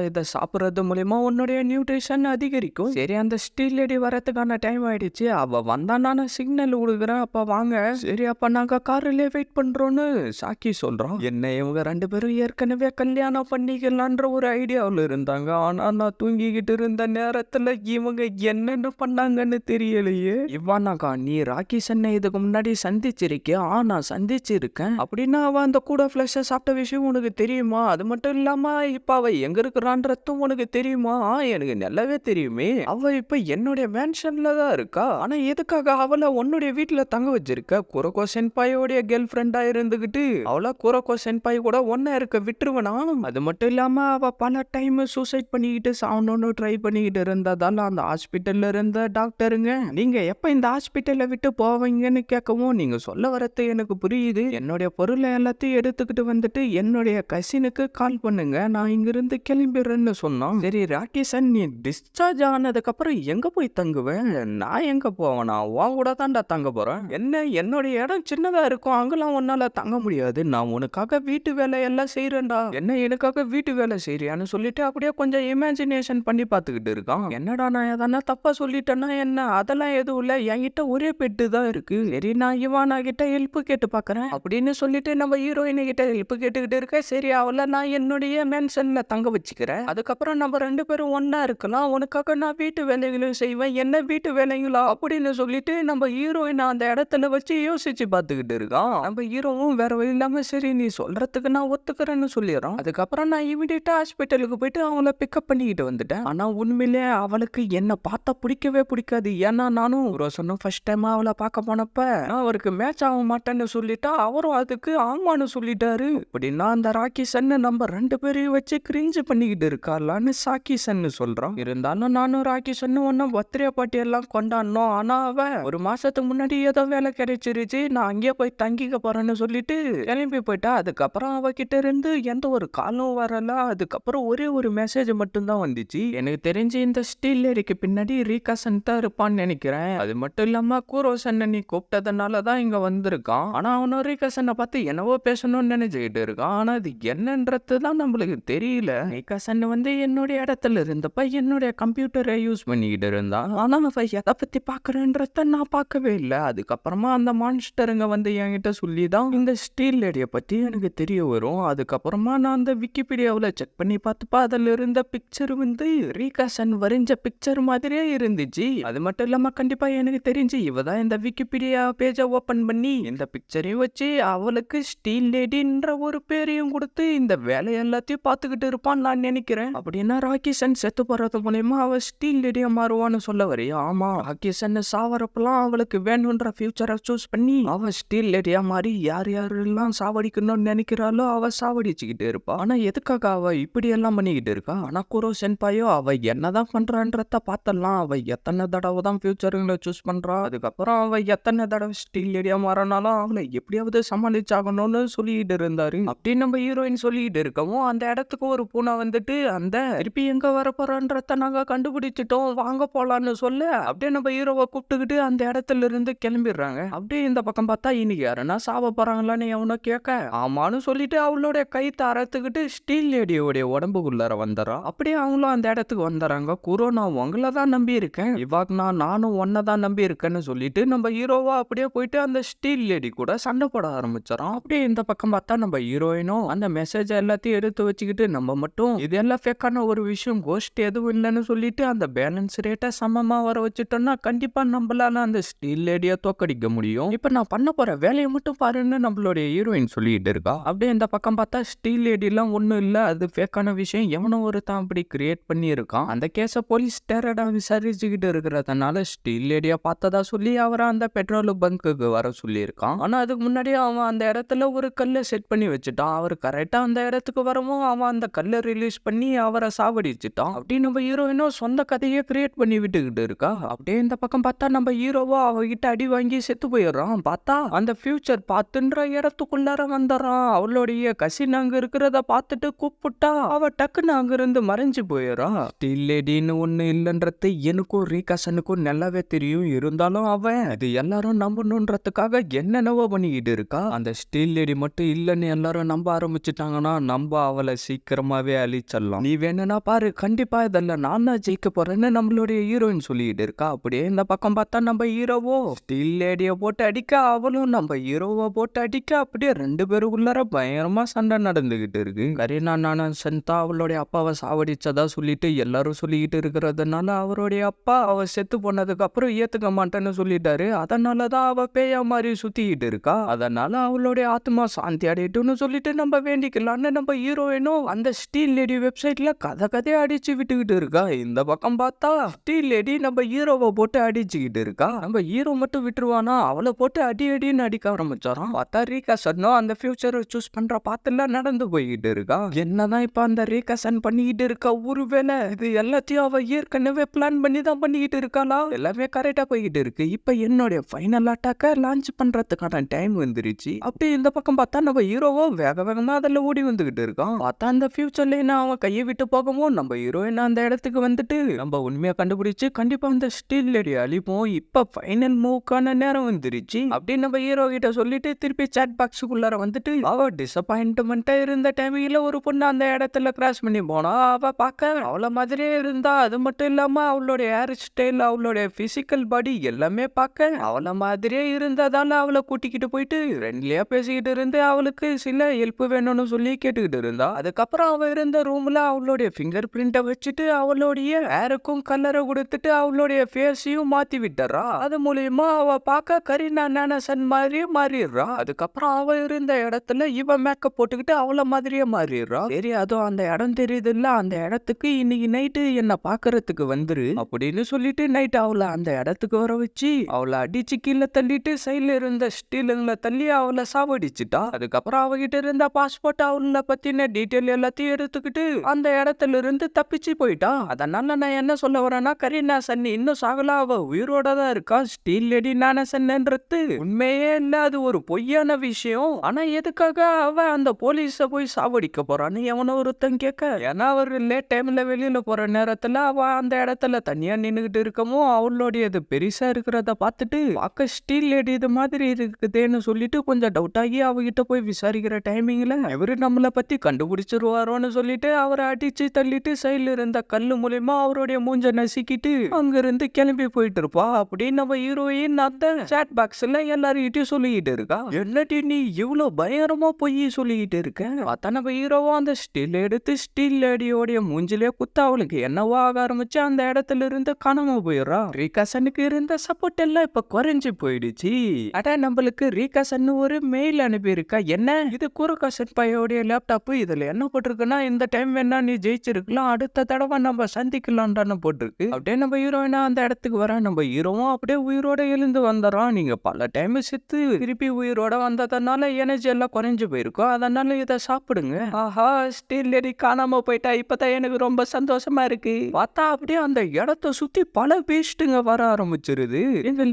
இதை சாப்பிடுறது மூலியமா உன்னுடைய நியூட்ரிஷன் அதிகரிக்கும். சரி, அந்த ஸ்டீல் லேடி வரதுக்கான டைம் ஆயிடுச்சு. அவ வந்தா நான் சிக்னல் கொடுக்குறேன், அப்ப வாங்க. சரி, அப்ப நாங்க காரிலே வெயிட் பண்றோம்னு சாக்கி சொல்றோம். என்ன இவங்க 2 பேரும் ஏற்கனவே கல்யாணம் பண்ணிக்கலான்ற ஒரு ஐடியாவில் இருந்தாங்க. ஆனா நான் தூங்கிக்கிட்டு இருந்த நேரத்துல இவங்க என்னென்ன பண்ணாங்கன்னு தெரியலையே. இவானாக்கா, நீ ராகிசன்னை இதுக்கு முன்னாடி சந்திச்சிருக்கியா? நான் சந்திச்சிருக்கேன். அப்படின்னா அவ அந்த கூட ஃபிளஷ சாப்பிட்ட விஷயம் உனக்கு தெரியுமா? அது மட்டும் இல்லாம இப்ப அவ எங்க இருக்கிறான்றதும் உனக்கு தெரியுமா? எனக்கு நல்லாவே தெரியுமே. அவ இப்ப என்னுடைய மேன்ஷன்ல தான் இருக்கா. ஆனா எதுக்காக அவளை உன்னுடைய வீட்டுல தங்க வச்சிருக்க? குரோகோ சென்பாயோடைய கேர்ள் ஃப்ரெண்டா இருந்துகிட்டு அவளா குரோகோ சென்பாய் கூட ஒன்னா இருக்க விட்டுருவனா? அது மட்டும் இல்லாம அவ பல டைம் சூசைட் பண்ணிக்கிட்டு சாவணும்னு ட்ரை பண்ணிக்கிட்டு இருந்ததால அந்த ஹாஸ்பிட்டல்ல இருந்த டாக்டருங்க, நீங்க எப்ப இந்த ஹாஸ்பிட்டலை விட்டு போவீங்கன்னு கேட்கவும், நீங்க சொல்ல வரது எனக்கு புரியுது. என்னுடைய பொருளை எல்லாத்தையும் எடுத்துக்கிட்டு வந்துட்டு என்னுடைய கசினுக்கு கால் பண்ணுங்க, நான் இங்கிருந்து கிளம்பிடுறேன்னு சொன்னோம். சரி ராகிசன், நீ டிஸ்சார்ஜ் ஆனதுக்கு அப்புறம் எங்க போய் தங்குவேன்? நான் எங்க போவேனா? உன் கூட தான்டா தங்க போறேன். என்ன, என்னுடைய இடம் சின்னதா இருக்கும், அங்கெல்லாம் உன்னால தங்க முடியாது. நான் உனக்காக வீட்டு வேலையெல்லாம் செய்யறேன்டா. என்ன, எனக்காக வீட்டு வேலை செய்யறியான்னு சொல்லிட்டு அப்படியே கொஞ்சம் இமேஜினேஷன் பண்ணி பார்த்துக்கிட்டு இருக்கான். என்னடா, நான் எதனா தப்பா சொல்லிட்டேன்னா என்ன? அதெல்லாம் எதுவும் இல்ல, என்கிட்ட ஒரே பெட்டு தான் இருக்கு. சரி, நான் இவானா கிட்ட ஹெல்ப் கேட்டு பாக்குறேன் அப்படின்னு சொல்லிட்டு நம்ம ஹீரோயின் கிட்ட ஹெல்ப் கேட்டுக்கிட்டு இருக்க. சரி, அவளை நான் என்னுடைய மேன்ஷன்ல தங்க வச்சுக்கிறேன். அதுக்கப்புறம் நம்ம 2 பேரும் ஒன்னா இருக்கலாம். உனக்காக நான் வீட்டு வேலைகளும் செய்வேன். என்ன வீட்டு வேலைங்களா அப்படின்னு சொல்லிட்டு நம்ம ஹீரோயின் அந்த இடத்துல வச்சு யோசிச்சு பார்த்துக்கிட்டு இருக்கான். நம்ம ஹீரோவும் வேற வழி இல்லாம சரி நீ சொல்றதுக்கு நான் ஒத்துக்கிறேன்னு சொல்லிடுறான். அதுக்கப்புறம் நான் இமிடியேட்டா ஹாஸ்பிட்டலுக்கு போயிட்டு அவங்கள பிக்கப் பண்ணிக்கிட்டு வந்துட்டேன். ஆனா உண்மையிலே அவளுக்கு என்ன பார்த்தா பிடிக்கவே பிடிக்காது. ஏன்னா நானும் ஒரு சொன்ன ஃபர்ஸ்ட் டைம் அவளை பார்க்க போனப்ப நான் அவருக்கு மேட்ச் ஆக மாட்டேன்னு சொல்லிட்டா, அவரும் அதுக்கு ஆமான்னு சொல்லிட்டாரு. அப்படின்னா அந்த ராகிசன் நம்ம 2 பேரையும் வச்சு கிரிஞ்சு பண்ணிக்கிட்டு இருக்காளான்னு சாக்கிசன் சொல்றான். இருந்தாலும் நானும் ராகிசன் ஒன்னும் பர்த்டே பார்ட்டி எல்லாம் கொண்டாடணும். ஆனா அவ 1 மாசத்துக்கு முன்னாடி ஏதோ வேலை கிடைச்சிருச்சு, நான் அங்கேயே போய் தங்கிக்க போறேன்னு சொல்லிட்டு கிளம்பி போயிட்டா. அதுக்கப்புறம் அவகிட்ட இருந்து எந்த ஒரு காலும் வரல. அதுக்கப்புறம் ஒரே ஒரு மெசேஜ் மட்டும்தான் வந்துச்சு. எனக்கு தெரிஞ்சு இந்த ஸ்டீல் லேடிக்கு பின்னாடி ரீகாசன் தான் இருப்பான்னு நினைக்கிறேன். அது மட்டும் இல்லாம கூரோசன் நீ கூப்பிட்டதுனால தான் இங்க வந்திருக்கான். ஆனா அவனும் ரீகாசனை பார்த்து என்னவோ பேசணும்னு நினைச்சுக்கிட்டு இருக்கான். ஆனா அது என்னன்றது தான் நம்மளுக்கு தெரியல. ரீகாசன் வந்து என்னுடைய இடத்துல இருந்தப்ப என்னுடைய கம்ப்யூட்டரை யூஸ் பண்ணிக்கிட்டு இருந்தான். ஆனா அவன் எதை பத்தி பாக்குறேன்றத நான் பார்க்கவே இல்லை. அதுக்கப்புறமா அந்த மான்ஸ்டருங்க வந்து என்கிட்ட சொல்லிதான் இந்த ஸ்டீல் லேடியை பத்தி எனக்கு தெரிய வரும். அதுக்கப்புறமா நான் அந்த விக்கிபீடியாவில் செக் பண்ணி பார்த்துப்பா அதில் இருந்த பிக்சர் வந்து ரீகாசன் வரைஞ்ச பிக்சர் மாதிரியே இருந்துச்சு. அது மட்டும் இல்லாம கண்டிப்பா எனக்கு தெரிஞ்சு இவதான் இந்த விக்கிபீடியா பேஜை ஓபன் பண்ணி இந்த பிக்சரையும் வச்சு அவளுக்கு ஸ்டீல் லேடின்ற ஒரு பேரையும் கொடுத்து இந்த வேலை எல்லாத்தையும் பார்த்துக்கிட்டு இருப்பான்னு நான் நினைக்கிறேன். அப்படின்னா ராக்கிசன் செத்து போறது மூலயமா அவ ஸ்டீல் லேடியா மாறுவான்னு சொல்ல வரையா? ஆமா, ராக்கிசன் சாவரப்பெல்லாம் அவளுக்கு வேணுன்ற ஃபியூச்சரை சூஸ் பண்ணி அவ ஸ்டீல் லேடியா மாறி யார் யாரெல்லாம் சாவடிக்கணும்னு நினைக்கிறாளோ அவ சாவடிச்சுக்கிட்டு இருப்பா. ஆனா எதுக்காக அவ இப்படி எல்லாம் பண்ணிக்கிட்டு இருக்கா? ஆனா குரோ சென்பாயோ அவ என்னதான் பண்றான்றத பார்த்தலாம். அவ எத்தனை தடவை தான் ஃபியூச்சருங்களை சூஸ் பண்றா, அதுக்கப்புறம் அவ எத்தனை தடவை ஸ்டீல் லேடியா மாறினாலும் அவளை எப்படியாவது சமாளிச்சாகணும்னு சொல்லிட்டு இருந்தாரு. அப்படின்னு நம்ம ஹீரோயின் சொல்லிட்டு இருக்கவும் அந்த இடத்துக்கு ஒரு பூனை வந்துட்டு அந்த திருப்பி எங்க வர போறான்றத நாங்க கண்டுபிடிச்சிட்டோம் வாங்க போலான்னு சொல்ல அப்படியே நம்ம ஹீரோவை கூப்பிட்டுக்கிட்டு அந்த இடத்துல இருந்து கிளம்பிடுறாங்க. அப்படியே இந்த பக்கம் பார்த்தா இன்னைக்கு யாருன்னா சாவ போறாங்களான்னு எவனோ கேட்க ஆமான்னு சொல்லிட்டு அவளோட கைத்தை அறுத்துக்கிட்டு ஸ்டீல் லேடியோடைய உடம்புக்குள்ளார வந்துடுறா. அப்படியே அவங்களும் அந்த இடத்துக்கு வந்துடுறாங்க. குரோ நான் உங்களை தான் நம்பி இருக்கேன், இவாக்னா நானும் ஒன்னை தான் நம்பி இருக்கேன்னு சொல்லிட்டு நம்ம ஹீரோவா அப்படியே போயிட்டு அந்த ஸ்டீல் லேடி கூட சண்டை போட ஆரம்பிச்சிடறான். அப்படியே இந்த பக்கம் பார்த்தா நம்ம ஹீரோயினும் அந்த மெசேஜ் எல்லாத்தையும் எடுத்து வச்சுக்கிட்டு நம்ம மட்டும் இது எல்லாம் ஃபேக்கான ஒரு விஷயம், கோஸ்ட் எதுவும் இல்லைன்னு சொல்லிட்டு அந்த பேலன்ஸ் ரேட்டை சமமா வர வச்சுட்டோம்னா கண்டிப்பா நம்மளால அந்த ஸ்டீல் லேடியை தோக்கடிக்க முடியும். இப்ப நான் பண்ண போற வேலையை மட்டும் பாருன்னு நம்மளுடைய ஹீரோயின் சொல்லிட்டு இருக்கா. அப்படியே இந்த பக்கம் பார்த்தா ஸ்டீல் லேடி எல்லாம் ஒண்ணும் இல்ல, அது ஃபேக்கான விஷயம், எவனோ ஒருத்தான் அப்படி கிரியேட் பண்ணி இருக்கான். அந்த கேஸ போலீஸ் டேரடா விசாரிச்சுக்கிட்டு இருக்கிறதுனால ஸ்டீல் லேடியா பார்த்ததா சொல்லி அவரை அந்த பெட்ரோல் பங்குக்கு வர சொல்லியிருக்கான். ஆனா அதுக்கு முன்னாடியே அவன் அந்த இடத்துல ஒரு கல்லை செட் பண்ணி வச்சுட்டான். அவர் கரெக்டா அந்த இடத்துக்கு வரவும் அவன் அந்த கல்லை ரிலீஸ் பண்ணி அவரை சாவடிச்சுட்டான். அப்படி நம்ம ஹீரோயினும் சொந்த கதையை கிரியேட் பண்ணி விட்டுக்கிட்டு இருக்கா. அப்படியே இந்த பக்கம் பார்த்தா நம்ம ஹீரோவோ அவகிட்ட அடி வாங்கி செத்து போயிடுறான். பார்த்தா அந்த ஃபியூச்சர் பார்த்துன்ற இடத்துக்குள்ளார வந்துடுறான். அவளுடைய கசின் அங்க இருக்கிறத பார்த்துட்டு கூப்பிட்டா அவ டக்குன்னு அங்கிருந்து மறைஞ்சு போயிடுறான். ஸ்டீல் லேடின்னு ஒண்ணு இல்லைன்றது எனக்கும் ரீகாசனுக்கும் நல்லாவே தெரியும். இருந்தாலும் அவன் இது எல்லாரும் நம்பணுன்றதுக்காக என்னென்னவோ பண்ணிக்கிட்டு இருக்கா. அந்த ஸ்டீல் லேடி மட்டும் இல்லைன்னு எல்லாரும் நம்ப ஆரம்பிச்சுட்டாங்கன்னா நம்ம அவளை சீக்கிரமாவே அழிச்சிடலாம். நீ வேணும்னா பாரு, கண்டிப்பா இதெல்லாம் நான் தான் ஜெயிக்க போறேன்னு நம்மளுடைய ஹீரோயின் சொல்லிட்டு இருக்கா. அப்படியே இந்த பக்கம் பார்த்தா நம்ம ஹீரோவோ ஸ்டீல் லேடிய போட்டு அடிக்க, அவளும் நம்ம ஹீரோவை போட்டு அடிக்க, அப்படியே ரெண்டு பேருக்குள்ளார பயங்கரமா சண்டை நடந்துகிட்டு இருக்கு. கரீனா நானா சென்தா அவளுடைய அப்பாவை சாவடிச்சதா சொல்லிட்டு எல்லாரும் சொல்லிக்கிட்டு இருக்கிறதுனால அவருடைய அப்பா அவ செத்து போனதுக்கு அப்புறம் ஏத்துக்க மாட்டேன்னு சொல்லிட்டாரு. அதனாலதான் அவ பேயா மாதிரி சுத்திக்கிட்டு இருக்கா. அதனால அவளுடைய ஆத்மா சாந்தி அடையட்டும்னு சொல்லிட்டு நம்ம வேண்டிக்கலாம்னு நம்ம ஹீரோயினும் அந்த ஸ்டீல் லேடி வெப்சைட்ல கதையை அடிச்சு விட்டுக்கிட்டு இருக்கா. இந்த பக்கம் பார்த்தா ஸ்டீல் லேடி நம்ம ஹீரோவை போட்டு அடிச்சுக்கிட்டு இருக்கா. நம்ம ஹீரோ மட்டும் விட்டுருவானா, அவளை போட்டு அடி அடின்னு அடிக்க ஆரம்பிச்சாராம். பார்த்தா ரீகாசனோ அந்த ஃபியூச்சரை சூஸ் பண்ற பாத்துல நடந்து போய்கிட்டு இருக்கா. என்னதான் இப்ப அந்த ரீகாசன் பண்ணிக்கிட்டு இருக்கா, ஒருவேளை இது எல்லாத்தையும் அவ ஏற்கனவே பிளான் பண்ணி தான் பண்ணிக்கிட்டு இருக்காளா? எல்லாமே கரெக்டா போய்கிட்டு இருக்கு. இப்ப என்னுடைய ஃபைனல் அட்டாக்க லான்ச் பண்றதுக்கான டைம் வந்துருச்சு. அப்படி இந்த பக்கம் பார்த்தா நம்ம ஹீரோவோ வேக வேகமா அதில் ஓடி வந்துகிட்டு இருக்கான். பார்த்தா அந்த ஃபியூச்சர்ல அவன் கையை விட்டு போகவும் நம்ம ஹீரோயின் அந்த இடத்துக்கு வந்துட்டு நம்ம உண்மையா கண்டுபிடிச்சு கண்டிப்பா அந்த ஸ்டீல் லேடி அழிப்போம். இப்ப ஃபைனல் மூவ்க்கான நேரம் வந்துருச்சு அப்படின்னு நம்ம ஹீரோ கிட்ட சொல்லிட்டு திருப்பி சாட் பாக்ஸுக்குள்ளார வந்துட்டு அவ டிசப்பாயின்ட்மெண்டா இருந்த டைமிங்ல ஒரு பொண்ணு அந்த இடத்துல கிராஸ் பண்ணி போனா அவ பார்க்க அவள மாதிரியே இருந்தா. அது மட்டும் இல்லாம அவளுடைய ஹேர் ஸ்டைல், அவளுடைய பிசிக்கல் பாடி எல்லாமே பார்க்க அவள மாதிரியே இருந்ததால அவளை கூட்டிக்கிட்டு போயிட்டு ஃப்ரெண்ட்லியா பேசிக்கிட்டு இருந்து அவளுக்கு சில ஹெல்ப் வேணும்னு சொல்லி கேட்டுக்கிட்டு இருந்தா. அதுக்கப்புறம் அவ இருந்த ரூம்ல அவளுடைய ஃபிங்கர் பிரிண்ட வச்சுட்டு அவளுடைய ஹேருக்கும் கலரை கொடுத்துட்டு அவளுடைய ஃபேஸையும் மாத்தி விட்டுறா. அது மூலியமா அவ பார்க்க கரீனா நானசன் மாதிரியே மாறிடுறா. அதுக்கப்புறம் அவ இருந்த இடத்துல இவ மேக்கப் போட்டுக்கிட்டு அவள மாதிரியே மாறிடுறா. சரி, அதுவும் அந்த இடம் தெரியுது இல்ல, அந்த இடத்துக்கு இன்னைக்கு நைட்டு என்ன பாக்குறதுக்கு வந்துரு அப்படின்னு சொல்லிட்டு நைட் அவளை அந்த இடத்துக்கு வர வச்சு அவளை அடிச்சு கீழே தள்ளிட்டு சைட்ல இருந்த ஸ்டீலுங்களை தள்ளி அவளை சாவடிச்சுட்டா. அதுக்கப்புறம் அவகிட்ட இருந்த பாஸ்போர்ட் அவளை பத்தின டீட்டெயில் எல்லாத்தையும் எடுத்துக்கிட்டு அந்த இடத்துல இருந்து தப்பிச்சு போயிட்டா. அதனால நான் என்ன சொல்ல வரேன்னா, கரீனா சன்னி இன்னும் சாகல, அவ உயிரோட தான் இருக்கா. ஸ்டீல் லேடி நானசன்ன்றது உண்மையே இல்ல, அது ஒரு பொய்யான விஷயம். ஆனா எதுக்காக அவ அந்த போலீஸ போய் சாவடிக்க போறான்னு எவனோ ஒருத்தன் கேட்க, ஏன்னா அவர் லேட் டைம்ல வெளியில போற நேரத்துல அவ அந்த இடத்துல தனியா நின்னுகிட்டு இருக்கவும் அவளுடையது பெருசா இருக்கிறத பார்த்துட்டு பார்க்க ஸ்டீல் லேடி இது மாதிரி இருக்குதுன்னு சொல்லிட்டு கொஞ்சம் டவுட் ஆகி அவகிட்ட போய் விசாரிக்கிற டைமிங்ல இவரு நம்மளை பத்தி கண்டுபிடிச்சிருவாரோன்னு சொல்லிட்டு அவரை அடிச்சு தள்ளிட்டு சைட்ல கையில இருந்த கல்லு மூலியமா அவருடைய மூஞ்ச நசுக்கிட்டு அங்கிருந்து கிளம்பி போயிட்டு இருப்பா. அப்படி நம்ம ஹீரோயின் அந்த சாட் பாக்ஸ்ல எல்லார்கிட்டயும் சொல்லிக்கிட்டு இருக்கா, என்னடி நீ இவ்வளவு பயங்கரமா போய் சொல்லிக்கிட்டு இருக்க. பார்த்தா நம்ம ஹீரோவா அந்த ஸ்டில் எடுத்து ஸ்டில் லேடியோடைய மூஞ்சிலே குத்த அவளுக்கு என்னவோ ஆக ஆரம்பிச்சு அந்த இடத்துல இருந்து காணாம போயிடுறா. ரீகாசனுக்கு இருந்த சப்போர்ட் எல்லாம் இப்ப குறைஞ்சு போயிடுச்சு. அட நம்மளுக்கு ரீகாசன் ஒரு மெயில் அனுப்பியிருக்கா, என்ன இது குருகாசன் பையோடைய லேப்டாப், இதுல என்ன போட்டிருக்குன்னா இந்த டைம் வேணா நீ ஜெயிச்சிருக்கலாம், அடுத்த தடவை நம்ம சந்திக்கலாம்னு போட்டிருக்கு. அப்படியே நம்ம ஹீரோயினா அந்த இடத்துக்கு வர நம்ம ஹீரோவும் அப்படியே உயிரோட எழுந்து வந்துடுறான். நீங்க பல டைம் செத்து திருப்பி உயிரோட வந்ததுனால எனர்ஜி எல்லாம் குறைஞ்சு போயிருக்கும், அதனால இதை சாப்பிடுங்க. ஆஹா, ஸ்டில் லேடி காணாம போயிட்டா, இப்பதான் எனக்கு ரொம்ப சந்தோஷமா இருக்கு. பார்த்தா அப்படியே அந்த இடத்த சுத்தி பல பேஸ்ட்டுங்க வர ஆரம்பிச்சிருது. எங்க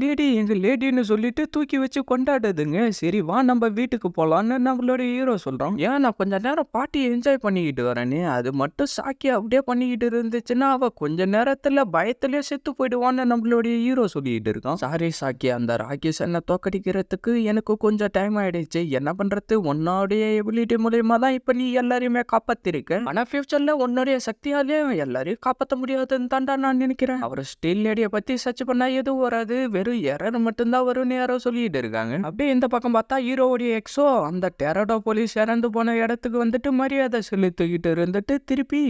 லேடின்னு சொல்லிட்டு தூக்கி வச்சு கொண்டாடுதுங்க. சரி வா நம்ம வீட்டுக்கு போலான்னு நம்மளோட ஹீரோ சொல்றோம். ஏன் நான் கொஞ்ச நேரம் பார்ட்டியை என்ஜாய் பண்ணிக்கிட்டு வரேனே, அது மட்டும் சாக்கி அப்படியே பண்ணிக்கிட்டு இருந்துச்சுன்னா அவ கொஞ்ச நேரத்துல பயத்திலே செத்து போயிடுவான்னு நம்மளுடைய ஹீரோ சொல்லிட்டு இருக்கான். சாரி சாக்கி, அந்த ராகேஷ் என்ன தோக்கடிக்கிறதுக்கு எனக்கு கொஞ்சம் டைம் ஆயிடுச்சு, என்ன பண்றது, உன்னோடைய எபிலிட்டி மூலியமா தான் இப்ப நீ எல்லாரையுமே காப்பாத்திருக்க, ஆனா ஃபியூச்சர்ல உன்னுடைய சக்தியாலே எல்லாரையும் காப்பாற்ற முடியாதுன்னு தாண்டா நான் நினைக்கிறேன். அவர் ஸ்டீல் லேடியை பத்தி சர்ச் பண்ணா எதுவும் வராது, வெறும் எரர் மட்டும்தான் வரும்னு யாரோ சொல்லிட்டு இருக்காங்க. அப்படியே இந்த பக்கம் பார்த்தா ஹீரோவுடைய எக்ஸோ அந்த டெரடோ போலீஸ் இறந்து போன இடத்துக்கு வந்துட்டு மரியாதை செலுத்திக்கிட்டு இருந்துட்டு திருப்பி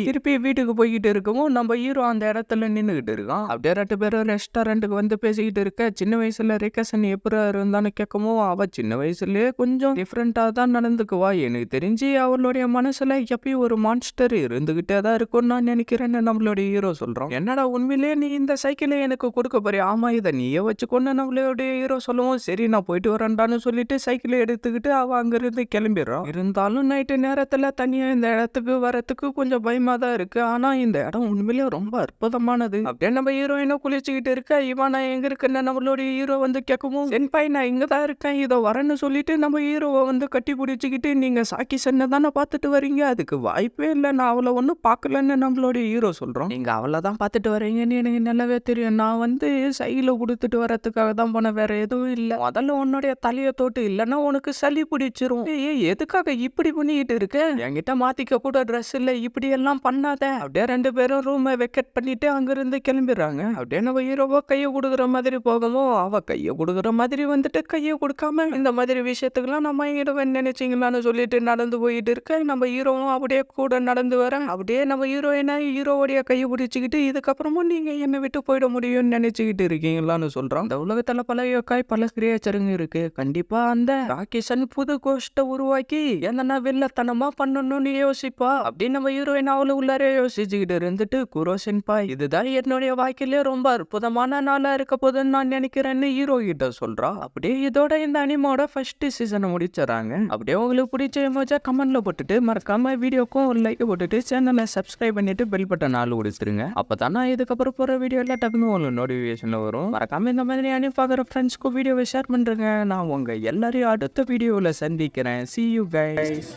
வீட்டுக்கு போய்கிட்டு இருக்கவும் நம்ம ஹீரோ அந்த இடத்துல நின்றுகிட்டு இருக்கான். அப்படியே 2 பேரும் ரெஸ்டாரண்ட்டுக்கு வந்து பேசிக்கிட்டு இருக்க, சின்ன வயசுல ரீகாசன் எப்படி இருந்தான்னு கேட்கவும் அவ சின்ன வயசுலயே கொஞ்சம் டிஃப்ரெண்டா தான் நடந்துக்குவா, எனக்கு தெரிஞ்சு அவளுடைய மனசுல எப்பயும் ஒரு மான்ஸ்டர் இருந்துகிட்டே தான் இருக்கும்னு நான் நினைக்கிறேன்னு நம்மளுடைய ஹீரோ சொல்றோம். என்னடா உண்மையிலேயே நீ இந்த சைக்கிளை எனக்கு கொடுக்க போறியா? ஆமா, இதை நீயே வச்சுக்கொண்டு நம்மளுடைய ஹீரோ சொல்லவும் சரி நான் போயிட்டு வரேன்டான்னு சொல்லிட்டு சைக்கிளை எடுத்துக்கிட்டு அவ அங்கிருந்து கிளம்பிடுறான். இருந்தாலும் நைட்டு நேரத்துல தனியா இந்த இடத்துக்கு வரத்துக்கு கொஞ்சம் பயமா தான் இருக்கு, ஆனா இந்த இடம் உண்மையிலேயே ரொம்ப அற்புதமானது. அப்படியே நம்ம ஹீரோயினை குளிச்சுக்கிட்டு இருக்க, இவன் நான் எங்க இருக்குன்னு நம்மளுடைய ஹீரோ வந்து கேட்கவும், சென்பாய் நான் இங்கதான் இருக்கேன் இதோ வரேன்னு சொல்லிட்டு நம்ம ஹீரோவை வந்து கட்டி பிடிச்சிக்கிட்டு, நீங்க சாக்கி சென்னை தானே பார்த்துட்டு வரீங்க, அதுக்கு வாய்ப்பே இல்லை, நான் அவளை ஒன்றும் பார்க்கலன்னு நம்மளுடைய ஹீரோ சொல்றோம். நீங்க அவளை தான் பார்த்துட்டு வரீங்கன்னு எனக்கு நல்லாவே தெரியும், நான் வந்து சைக்கிளை கொடுத்துட்டு வரதுக்காக தான் போன, வேற எதுவும் இல்லை, முதல்ல உன்னுடைய தலையை தொட்டு, இல்லைன்னா உனக்கு சளி பிடிச்சிரும். எதுக்காக இப்படி பண்ணிக்கிட்டு இருக்க, என்கிட்ட மாத்திக்க கூட ட்ரெஸ் இல்லை, இப்படி எல்லாம் பண்ணாத. அப்படியே 2 பேரும் ரூமை வெக்கெட் பண்ணிட்டு அங்கிருந்து கிளம்பிடுறாங்க. அப்படியே நம்ம ஹீரோவோ கையை கொடுக்குற மாதிரி போகவும் அவ கையை கொடுக்குற மாதிரி வந்துட்டு கையை கொடுக்காம இந்த மாதிரி விஷயத்துக்கெல்லாம் நம்ம ஹீரோயின் நினைச்சிங்களான்னு சொல்லிட்டு நடந்து போயிட்டு இருக்க, நம்ம ஹீரோவும் அப்படியே கூட நடந்து வர, அப்படியே நம்ம ஹீரோயினை ஹீரோவுடைய கையை பிடிச்சிக்கிட்டு, இதுக்கப்புறமும் நீங்க என்னை விட்டு போயிட முடியும்னு நினைச்சுக்கிட்டு இருக்கீங்களான்னு சொல்றோம். இந்த உலகத்துல பல யோக்காய் பல கிரியேச்சருங்க இருக்கு, கண்டிப்பா அந்த ராகேஷன் புது கோஷ்டை உருவாக்கி என்னன்னா வில்லத்தனமா பண்ணணும்னு யோசிப்பா. அப்படின்னு நம்ம ஹீரோயின் அவளு உள்ளாரே யோசிச்சுக்கிட்டு இருந்துட்டு, குரோசென்பாய் இதுதான் என்னுடைய வாழ்க்கையிலே ரொம்ப அற்புதமான நாளா இருக்க போதுன்னு நான் நினைக்கிறேன்னு ஹீரோ கிட்ட சொல்றா. அப்படியே இதோட இந்த அனிமோட ஃபர்ஸ்ட் சீசனை முடிச்சிடறாங்க. அப்படியே உங்களுக்கு பிடிச்ச எமோஜா கமெண்ட்ல போட்டுட்டு மறக்காம வீடியோக்கும் ஒரு லைக் போட்டுட்டு சேனலை சப்ஸ்கிரைப் பண்ணிட்டு பெல் பட்டன் ஆள் கொடுத்துருங்க. அப்பதான் நான் இதுக்கப்புறம் போற வீடியோ எல்லாம் டக்குனு உங்களுக்கு நோட்டிபிகேஷன்ல வரும். மறக்காம இந்த மாதிரி அனிம் பார்க்குற ஃப்ரெண்ட்ஸ்க்கு வீடியோவை ஷேர் பண்றேங்க. நான் உங்க எல்லாரையும் அடுத்த வீடியோவில் சந்திக்கிறேன். See you guys.